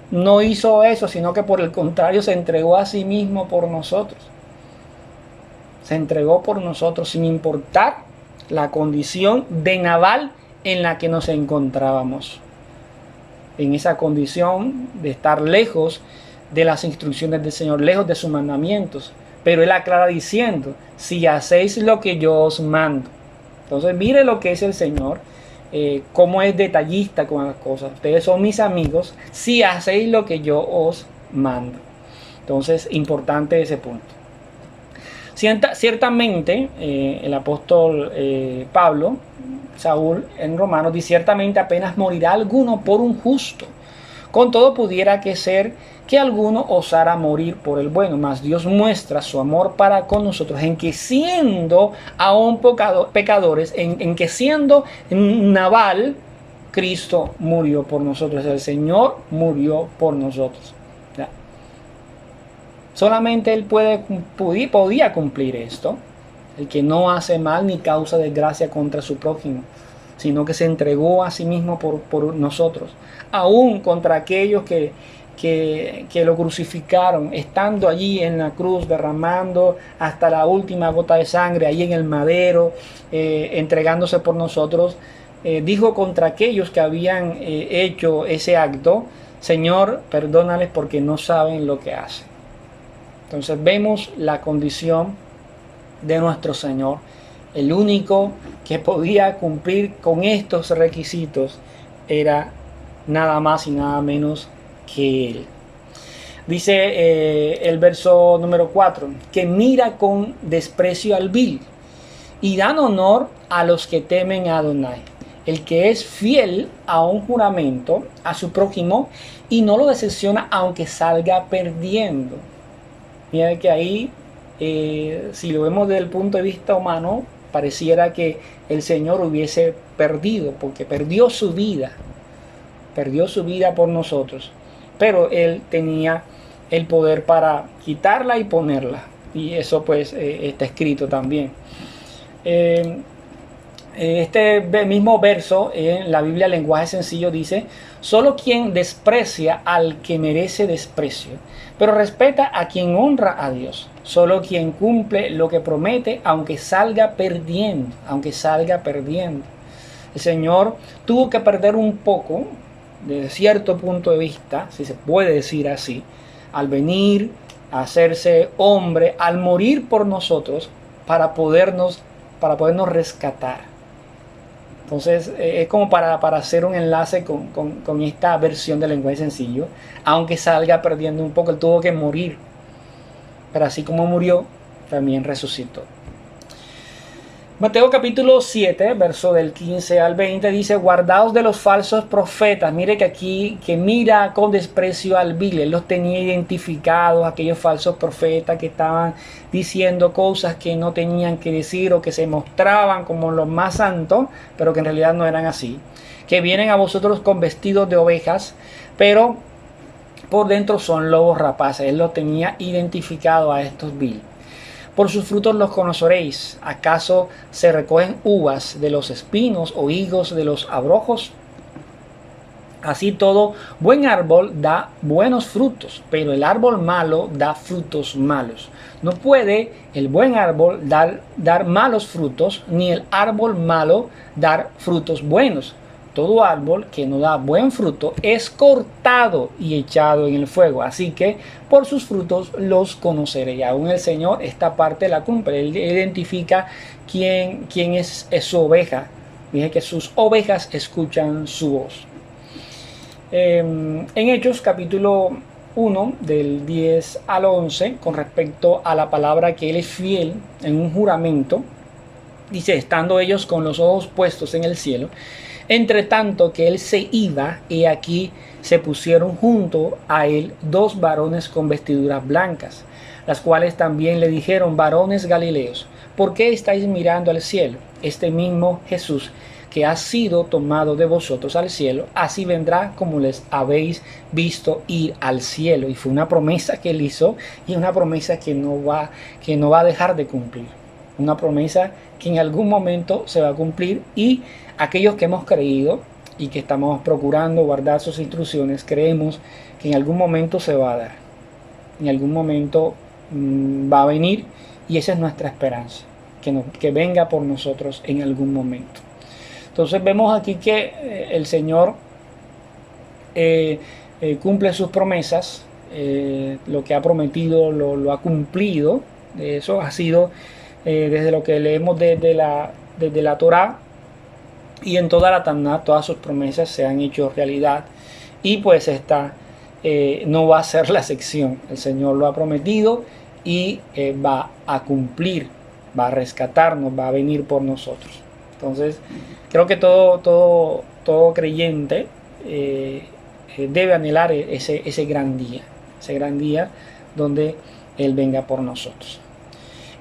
no hizo eso, sino que por el contrario se entregó a sí mismo por nosotros. Se entregó por nosotros sin importar la condición de naval en la que nos encontrábamos. En esa condición de estar lejos de las instrucciones del Señor, lejos de sus mandamientos. Pero Él aclara diciendo, si hacéis lo que yo os mando. Entonces mire lo que es el Señor, cómo es detallista con las cosas. Ustedes son mis amigos si hacéis lo que yo os mando. Entonces, importante ese punto. Ciertamente, el apóstol Pablo, Saúl en Romanos, dice, ciertamente apenas morirá alguno por un justo. Con todo pudiera que ser que alguno osara morir por el bueno, mas Dios muestra su amor para con nosotros en que siendo aún pecadores, en que siendo naval, Cristo murió por nosotros, el Señor murió por nosotros. ¿Ya? Solamente Él podía cumplir esto, el que no hace mal ni causa desgracia contra su prójimo, sino que se entregó a sí mismo por nosotros, aún contra aquellos que lo crucificaron, estando allí en la cruz, derramando hasta la última gota de sangre, ahí en el madero, entregándose por nosotros, dijo contra aquellos que habían hecho ese acto, Señor, perdónales porque no saben lo que hacen. Entonces vemos la condición de nuestro Señor, el único que podía cumplir con estos requisitos era nada más y nada menos que Él. Dice el verso número 4, que mira con desprecio al vil y dan honor a los que temen a Adonai, el que es fiel a un juramento a su prójimo y no lo decepciona aunque salga perdiendo. Mira que ahí, si lo vemos desde el punto de vista humano, pareciera que el Señor hubiese perdido, porque perdió su vida por nosotros. Pero Él tenía el poder para quitarla y ponerla. Y eso pues está escrito también. Este mismo verso en la Biblia, lenguaje sencillo, dice: solo quien desprecia al que merece desprecio, pero respeta a quien honra a Dios. Solo quien cumple lo que promete, aunque salga perdiendo. El Señor tuvo que perder un poco, desde cierto punto de vista, si se puede decir así, al venir a hacerse hombre, al morir por nosotros, para podernos rescatar. Entonces es como para hacer un enlace con esta versión del lenguaje sencillo. Aunque salga perdiendo un poco, Él tuvo que morir, pero así como murió, también resucitó. Mateo capítulo 7, verso del 15 al 20 dice: guardaos de los falsos profetas. Mire que aquí, que mira con desprecio al vil. Él los tenía identificados, aquellos falsos profetas que estaban diciendo cosas que no tenían que decir o que se mostraban como los más santos, pero que en realidad no eran así. Que vienen a vosotros con vestidos de ovejas, pero por dentro son lobos rapaces. Él los tenía identificado a estos vil. Por sus frutos los conoceréis. ¿Acaso se recogen uvas de los espinos o higos de los abrojos? Así todo buen árbol da buenos frutos, pero el árbol malo da frutos malos. No puede el buen árbol dar malos frutos, ni el árbol malo dar frutos buenos. Todo árbol que no da buen fruto es cortado y echado en el fuego. Así que por sus frutos los conoceré. Y aún el Señor esta parte la cumple. Él identifica quién es su oveja. Dice que sus ovejas escuchan su voz. En Hechos capítulo 1 del 10 al 11 con respecto a la palabra que Él es fiel en un juramento. Dice, estando ellos con los ojos puestos en el cielo, entre tanto que Él se iba, y aquí se pusieron junto a Él 2 varones con vestiduras blancas, las cuales también le dijeron, varones Galileos, ¿por qué estáis mirando al cielo? Este mismo Jesús que ha sido tomado de vosotros al cielo, así vendrá como les habéis visto ir al cielo. Y fue una promesa que Él hizo, y una promesa que no va a dejar de cumplir. Una promesa que en algún momento se va a cumplir, y aquellos que hemos creído y que estamos procurando guardar sus instrucciones, creemos que en algún momento se va a dar. En algún momento va a venir, y esa es nuestra esperanza, que venga por nosotros en algún momento. Entonces vemos aquí que el Señor cumple sus promesas, lo que ha prometido lo ha cumplido. Eso ha sido desde lo que leemos desde la Torá, y en toda la Taná todas sus promesas se han hecho realidad, y pues esta no va a ser la excepción. El Señor lo ha prometido y va a cumplir, va a rescatarnos, va a venir por nosotros. Entonces creo que todo creyente debe anhelar ese gran día donde Él venga por nosotros.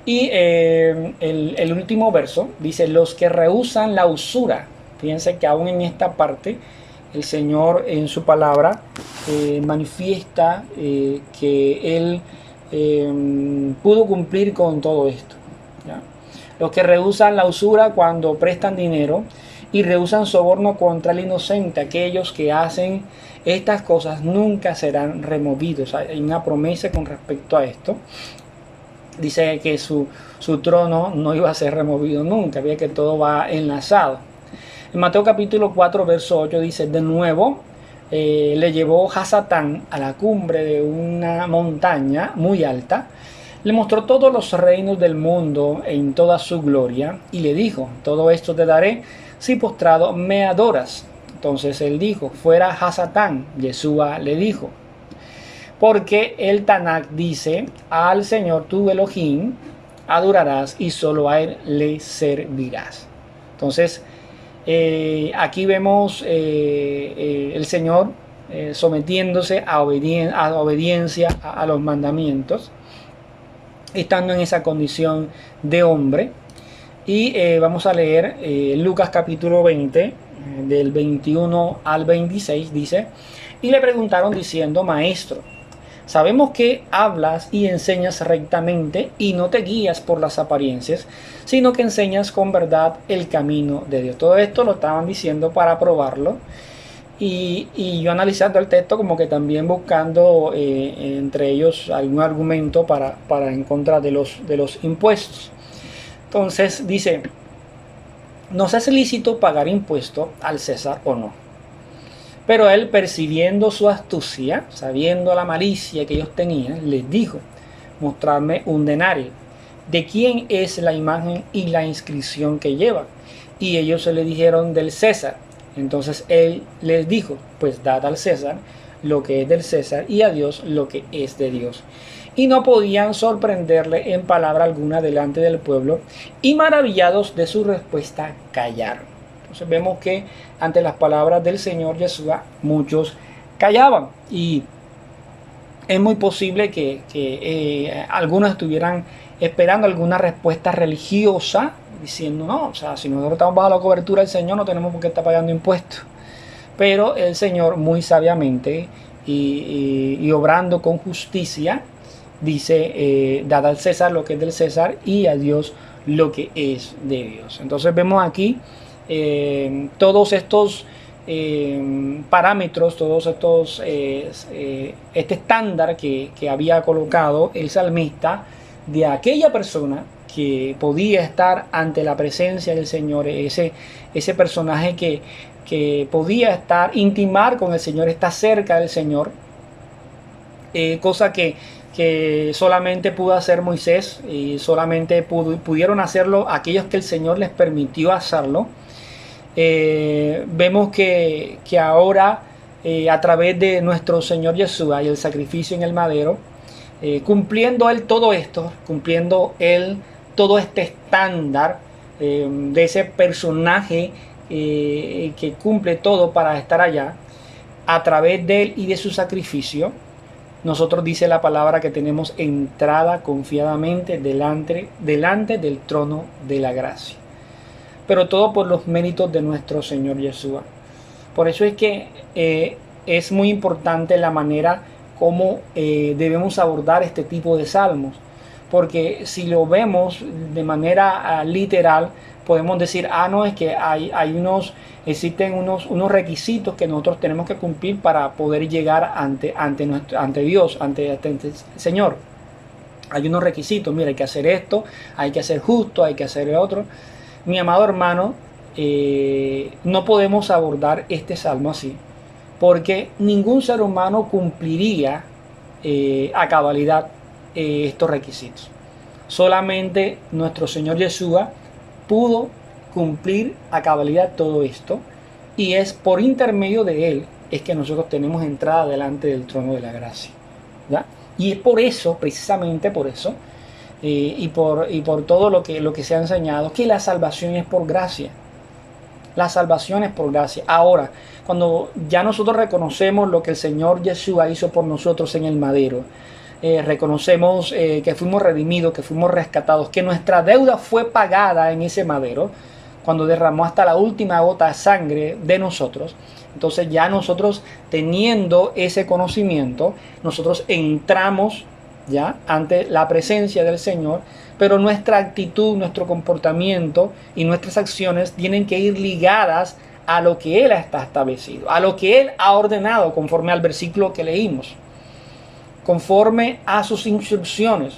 Y el último verso dice, los que rehúsan la usura. Fíjense que aún en esta parte el Señor en su palabra manifiesta que Él pudo cumplir con todo esto, ¿ya? Los que rehusan la usura cuando prestan dinero y rehusan soborno contra el inocente, aquellos que hacen estas cosas nunca serán removidos. Hay una promesa con respecto a esto. Dice que su trono no iba a ser removido nunca, había que todo va enlazado. En Mateo capítulo 4 verso 8 dice, de nuevo le llevó a Satán a la cumbre de una montaña muy alta, le mostró todos los reinos del mundo en toda su gloria, y le dijo, todo esto te daré si postrado me adoras. Entonces él dijo, fuera a Satán. Yeshua le dijo, porque el Tanakh dice, al Señor tu Elohim adorarás y solo a Él le servirás. Entonces aquí vemos el Señor sometiéndose a obediencia a los mandamientos, estando en esa condición de hombre. Y vamos a leer Lucas capítulo 20, del 21 al 26, dice, y le preguntaron diciendo, maestro, sabemos que hablas y enseñas rectamente y no te guías por las apariencias, sino que enseñas con verdad el camino de Dios. Todo esto lo estaban diciendo para probarlo. Y yo analizando el texto como que también buscando entre ellos algún argumento para en contra de los impuestos. Entonces dice, ¿nos es lícito pagar impuesto al César o no? Pero él, percibiendo su astucia, sabiendo la malicia que ellos tenían, les dijo, mostradme un denario. ¿De quién es la imagen y la inscripción que lleva? Y ellos se le dijeron, del César. Entonces él les dijo, pues dad al César lo que es del César y a Dios lo que es de Dios. Y no podían sorprenderle en palabra alguna delante del pueblo, y maravillados de su respuesta callaron. Entonces vemos que ante las palabras del Señor Yeshua muchos callaban, y es muy posible que algunos estuvieran esperando alguna respuesta religiosa, diciendo, no, o sea, si nosotros estamos bajo la cobertura del Señor no tenemos por qué estar pagando impuestos. Pero el Señor muy sabiamente y obrando con justicia dice, dad al César lo que es del César y a Dios lo que es de Dios. Entonces vemos aquí todos estos parámetros, todos estos este estándar que había colocado el salmista de aquella persona que podía estar ante la presencia del Señor, ese personaje que podía intimar con el Señor, está cerca del Señor, cosa que solamente pudo hacer Moisés, y solamente pudieron hacerlo aquellos que el Señor les permitió hacerlo. Vemos que ahora a través de nuestro Señor Yeshua y el sacrificio en el madero, cumpliendo Él todo esto, cumpliendo Él todo este estándar de ese personaje que cumple todo para estar allá, a través de Él y de su sacrificio, nosotros dice la palabra que tenemos entrada confiadamente delante del trono de la gracia. Pero todo por los méritos de nuestro Señor Yeshua. Por eso es que es muy importante la manera como debemos abordar este tipo de salmos. Porque si lo vemos de manera literal, podemos decir, no, es que existen unos requisitos que nosotros tenemos que cumplir para poder llegar ante Dios, ante el Señor. Hay unos requisitos, mira, hay que hacer esto, hay que ser justo, hay que hacer otro. Mi amado hermano, no podemos abordar este salmo así, porque ningún ser humano cumpliría a cabalidad estos requisitos. Solamente nuestro Señor Yeshua pudo cumplir a cabalidad todo esto, y es por intermedio de Él es que nosotros tenemos entrada delante del trono de la gracia, ¿ya? Y es por eso, precisamente por eso, y por todo lo que se ha enseñado, que la salvación es por gracia. La salvación es por gracia. Ahora, cuando ya nosotros reconocemos lo que el Señor Yeshua hizo por nosotros en el madero, reconocemos que fuimos redimidos, que fuimos rescatados, que nuestra deuda fue pagada en ese madero, cuando derramó hasta la última gota de sangre de nosotros. Entonces ya nosotros, teniendo ese conocimiento, nosotros entramos ya ante la presencia del Señor, pero nuestra actitud, nuestro comportamiento y nuestras acciones tienen que ir ligadas a lo que Él está establecido, a lo que Él ha ordenado, conforme al versículo que leímos, conforme a sus instrucciones.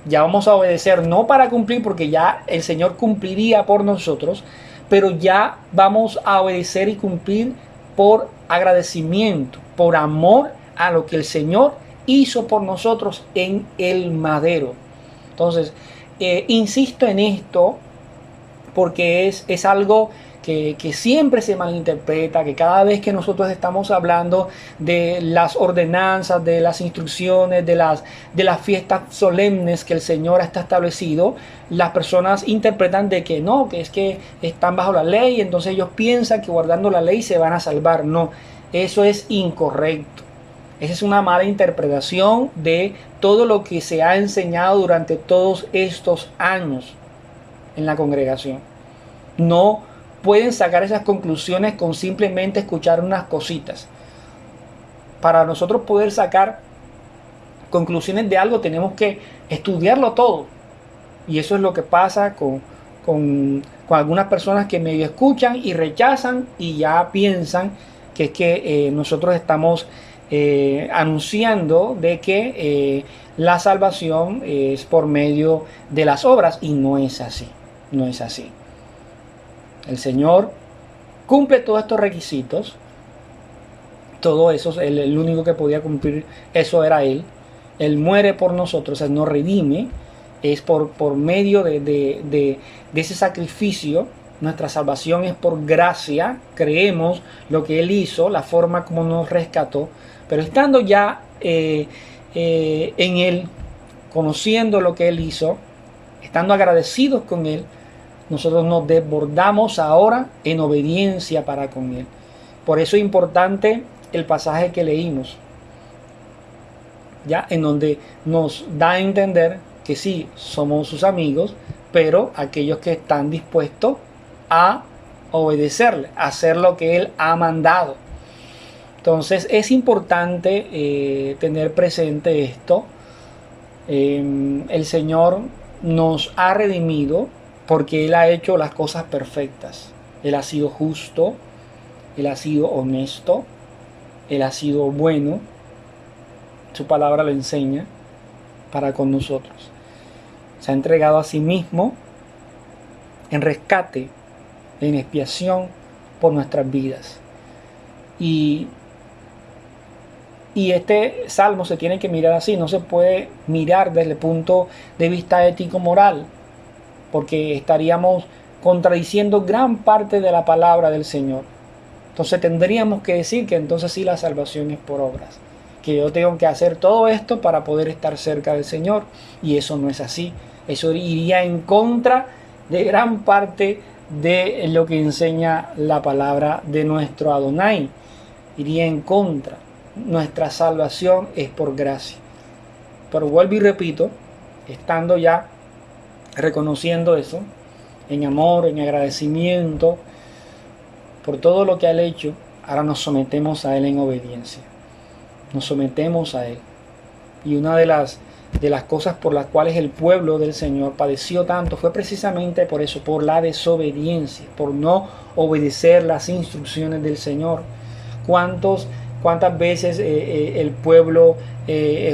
Ya vamos a obedecer, no para cumplir, porque ya el Señor cumpliría por nosotros, pero ya vamos a obedecer y cumplir por agradecimiento, por amor a lo que el Señor hizo por nosotros en el madero. Entonces, insisto en esto porque es algo que siempre se malinterpreta, que cada vez que nosotros estamos hablando de las ordenanzas, de las instrucciones, de las fiestas solemnes que el Señor está establecido, las personas interpretan de que no, que es que están bajo la ley, entonces ellos piensan que guardando la ley se van a salvar. No, eso es incorrecto. Esa es una mala interpretación de todo lo que se ha enseñado durante todos estos años en la congregación. No pueden sacar esas conclusiones con simplemente escuchar unas cositas. Para nosotros poder sacar conclusiones de algo tenemos que estudiarlo todo. Y eso es lo que pasa con algunas personas que medio escuchan y rechazan y ya piensan que es que nosotros estamos anunciando de que la salvación es por medio de las obras, y no es así, no es así. El Señor cumple todos estos requisitos, todo eso, el único que podía cumplir eso era Él. Él muere por nosotros, Él nos redime, es por medio de ese sacrificio. Nuestra salvación es por gracia, creemos lo que Él hizo, la forma como nos rescató, pero estando ya en Él, conociendo lo que Él hizo, estando agradecidos con Él, nosotros nos desbordamos ahora en obediencia para con Él. Por eso es importante el pasaje que leímos, ya en donde nos da a entender que sí, somos sus amigos, pero aquellos que están dispuestos a obedecerle, a hacer lo que Él ha mandado. Entonces es importante tener presente esto. El Señor nos ha redimido porque Él ha hecho las cosas perfectas. Él ha sido justo, Él ha sido honesto, Él ha sido bueno. Su palabra lo enseña para con nosotros. Se ha entregado a sí mismo en rescate, en expiación por nuestras vidas. Y este salmo se tiene que mirar así, no se puede mirar desde el punto de vista ético-moral, porque estaríamos contradiciendo gran parte de la palabra del Señor. Entonces tendríamos que decir que entonces sí la salvación es por obras, que yo tengo que hacer todo esto para poder estar cerca del Señor, y eso no es así. Eso iría en contra de gran parte de lo que enseña la palabra de nuestro Adonai. Iría en contra. Nuestra salvación es por gracia. Pero vuelvo y repito, estando ya reconociendo eso, en amor, en agradecimiento por todo lo que ha hecho, ahora nos sometemos a Él en obediencia. Nos sometemos a Él. Y una de las cosas por las cuales el pueblo del Señor padeció tanto fue precisamente por eso, por la desobediencia, por no obedecer las instrucciones del Señor. ¿Cuántas veces el pueblo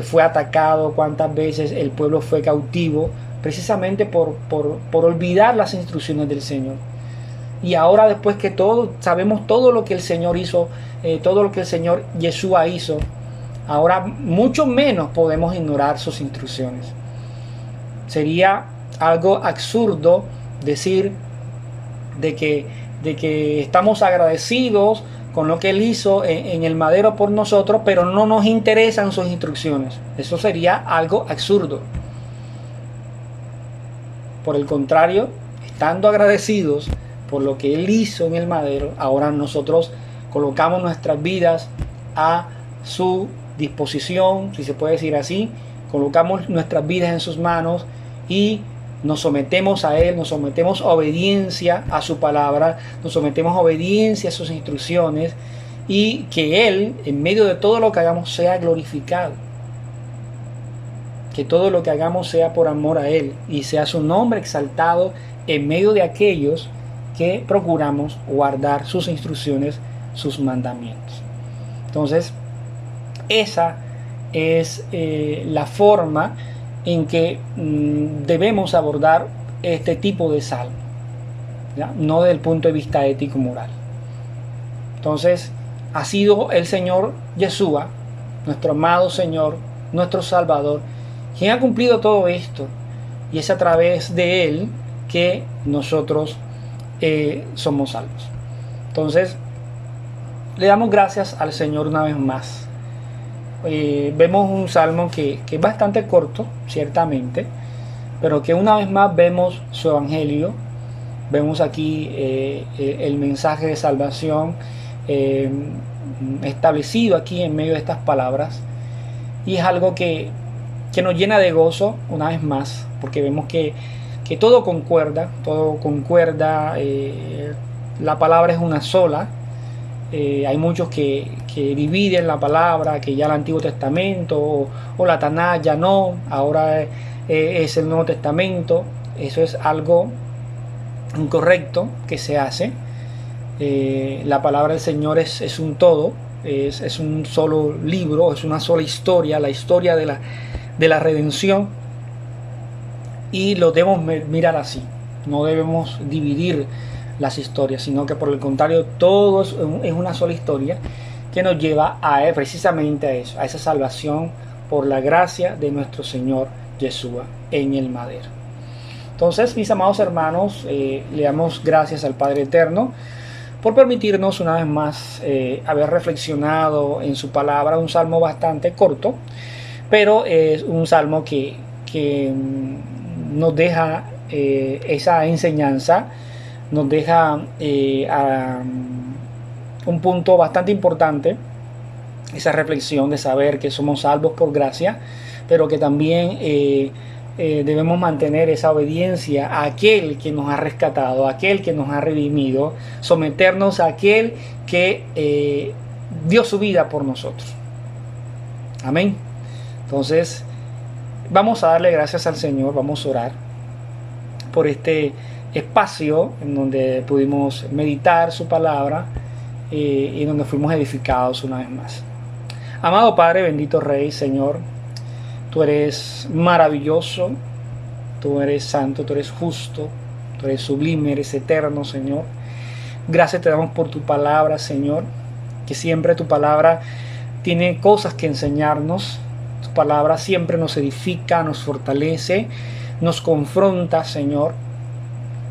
fue atacado? ¿Cuántas veces el pueblo fue cautivo? Precisamente por olvidar las instrucciones del Señor. Y ahora, después que sabemos todo lo que el Señor hizo, todo lo que el Señor Yeshua hizo, ahora mucho menos podemos ignorar sus instrucciones. Sería algo absurdo decir de que estamos agradecidos con lo que Él hizo en el madero por nosotros, pero no nos interesan sus instrucciones. Eso sería algo absurdo. Por el contrario, estando agradecidos por lo que Él hizo en el madero, ahora nosotros colocamos nuestras vidas a su disposición, si se puede decir así, colocamos nuestras vidas en sus manos y nos sometemos a Él, nos sometemos a obediencia a su palabra, nos sometemos a obediencia a sus instrucciones, y que Él, en medio de todo lo que hagamos, sea glorificado. Que todo lo que hagamos sea por amor a Él y sea su nombre exaltado en medio de aquellos que procuramos guardar sus instrucciones, sus mandamientos. Entonces, esa es la forma en que debemos abordar este tipo de salmo, ¿ya? No desde el punto de vista ético-moral. Entonces, ha sido el Señor Yeshua, nuestro amado Señor, nuestro Salvador, quien ha cumplido todo esto, y es a través de Él que nosotros somos salvos. Entonces, le damos gracias al Señor una vez más. Vemos un salmo que es bastante corto, ciertamente, pero que una vez más vemos su evangelio, vemos aquí el mensaje de salvación establecido aquí en medio de estas palabras, y es algo que nos llena de gozo una vez más, porque vemos que todo concuerda, la palabra es una sola. Hay muchos que dividen la palabra, que ya el Antiguo Testamento o la Taná ya no, ahora es el Nuevo Testamento. Eso es algo incorrecto que se hace. La palabra del Señor es un todo, es un solo libro, es una sola historia, la historia de la redención, y lo debemos mirar así. No debemos dividir las historias, sino que por el contrario, todo es una sola historia que nos lleva precisamente a eso, a esa salvación por la gracia de nuestro Señor Yeshua en el madero. Entonces, mis amados hermanos, le damos gracias al Padre Eterno por permitirnos una vez más haber reflexionado en su palabra. Un salmo bastante corto, pero es un salmo que nos deja esa enseñanza, nos deja un punto bastante importante, esa reflexión de saber que somos salvos por gracia, pero que también debemos mantener esa obediencia a aquel que nos ha rescatado, a aquel que nos ha redimido, someternos a aquel que dio su vida por nosotros. Amén. Entonces, vamos a darle gracias al Señor, vamos a orar por este espacio en donde pudimos meditar su palabra y donde fuimos edificados una vez más. Amado Padre, bendito Rey, Señor, tú eres maravilloso, tú eres santo, tú eres justo, tú eres sublime, eres eterno, Señor. Gracias te damos por tu palabra, Señor, que siempre tu palabra tiene cosas que enseñarnos. Tu palabra siempre nos edifica, nos fortalece, nos confronta, Señor,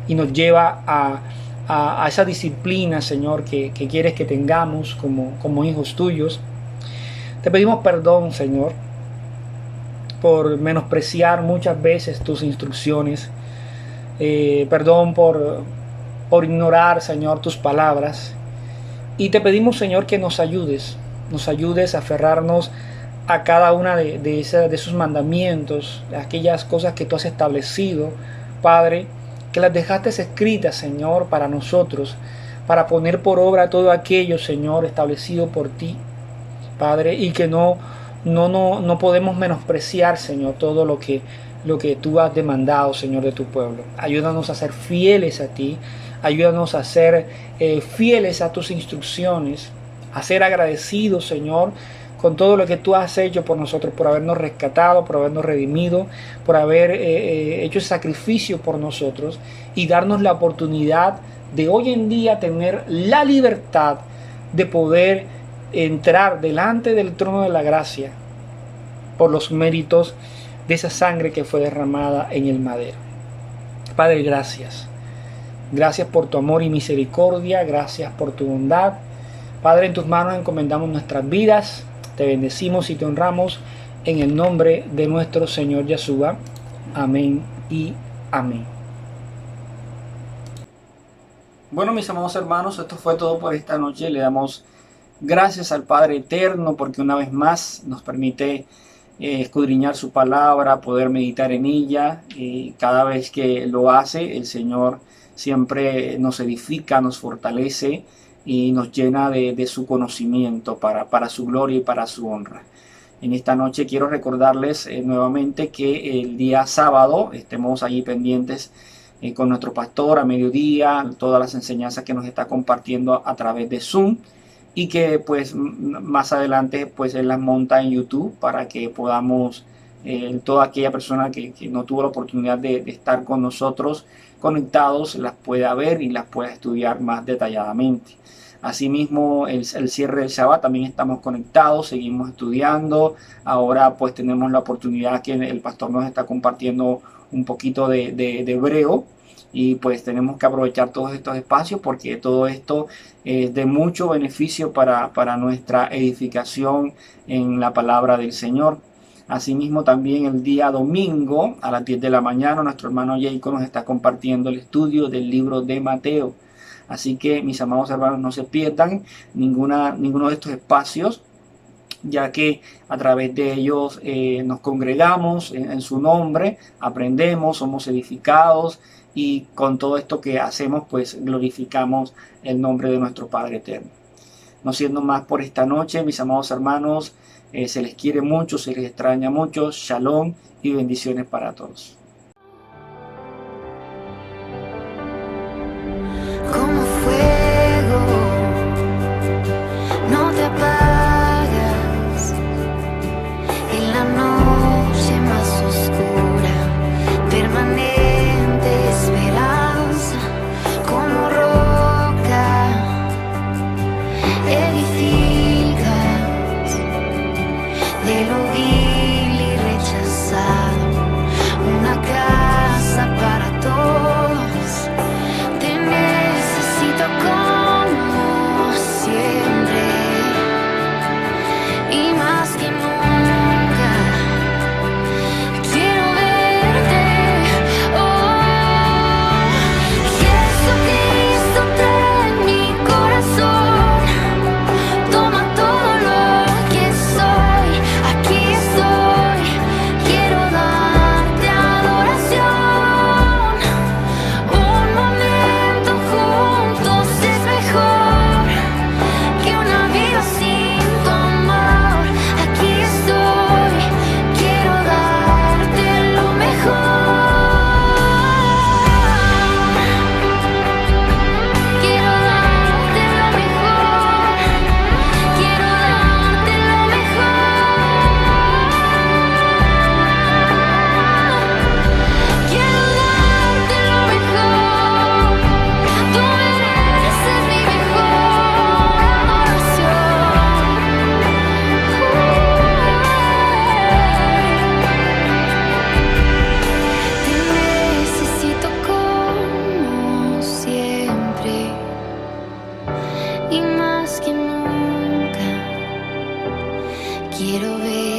y nos lleva a esa disciplina, Señor, que quieres que tengamos como hijos tuyos. Te pedimos perdón, Señor, por menospreciar muchas veces tus instrucciones. Perdón por ignorar, Señor, tus palabras. Y te pedimos, Señor, que nos ayudes a aferrarnos a cada una de esos mandamientos, aquellas cosas que tú has establecido, Padre, que las dejaste escritas, Señor, para nosotros, para poner por obra todo aquello, Señor, establecido por ti, Padre, y que no podemos menospreciar, Señor, todo lo que tú has demandado, Señor, de tu pueblo. Ayúdanos a ser fieles a ti, ayúdanos a ser fieles a tus instrucciones, a ser agradecidos, Señor, con todo lo que tú has hecho por nosotros, por habernos rescatado, por habernos redimido, por haber hecho ese sacrificio por nosotros y darnos la oportunidad de hoy en día tener la libertad de poder entrar delante del trono de la gracia por los méritos de esa sangre que fue derramada en el madero. Padre, gracias. Gracias por tu amor y misericordia, gracias por tu bondad. Padre, en tus manos encomendamos nuestras vidas, te bendecimos y te honramos en el nombre de nuestro Señor Yeshua. Amén y amén. Bueno, mis amados hermanos, esto fue todo por esta noche. Le damos gracias al Padre Eterno porque una vez más nos permite escudriñar su palabra, poder meditar en ella. Cada vez que lo hace, el Señor siempre nos edifica, nos fortalece y nos llena de su conocimiento para su gloria y para su honra. En esta noche quiero recordarles nuevamente que el día sábado estemos allí pendientes con nuestro pastor a mediodía, todas las enseñanzas que nos está compartiendo a través de Zoom, y que pues más adelante pues él las monta en YouTube para que podamos, toda aquella persona que no tuvo la oportunidad de estar con nosotros conectados, las pueda ver y las pueda estudiar más detalladamente. Asimismo, el cierre del Shabbat también estamos conectados, seguimos estudiando. Ahora pues tenemos la oportunidad que el pastor nos está compartiendo un poquito de hebreo, y pues tenemos que aprovechar todos estos espacios porque todo esto es de mucho beneficio para nuestra edificación en la palabra del Señor. Asimismo, también el día domingo a las 10 de la mañana nuestro hermano Jacob nos está compartiendo el estudio del libro de Mateo. Así que, mis amados hermanos, no se pierdan ninguno de estos espacios, ya que a través de ellos nos congregamos en su nombre, aprendemos, somos edificados, y con todo esto que hacemos pues glorificamos el nombre de nuestro Padre Eterno. No siendo más por esta noche, mis amados hermanos, se les quiere mucho, se les extraña mucho. Shalom y bendiciones para todos. Como fuego, no te apagas en la noche más oscura, permanente esperanza, como roca edificas de lo vil y rechazado, una Quiero ver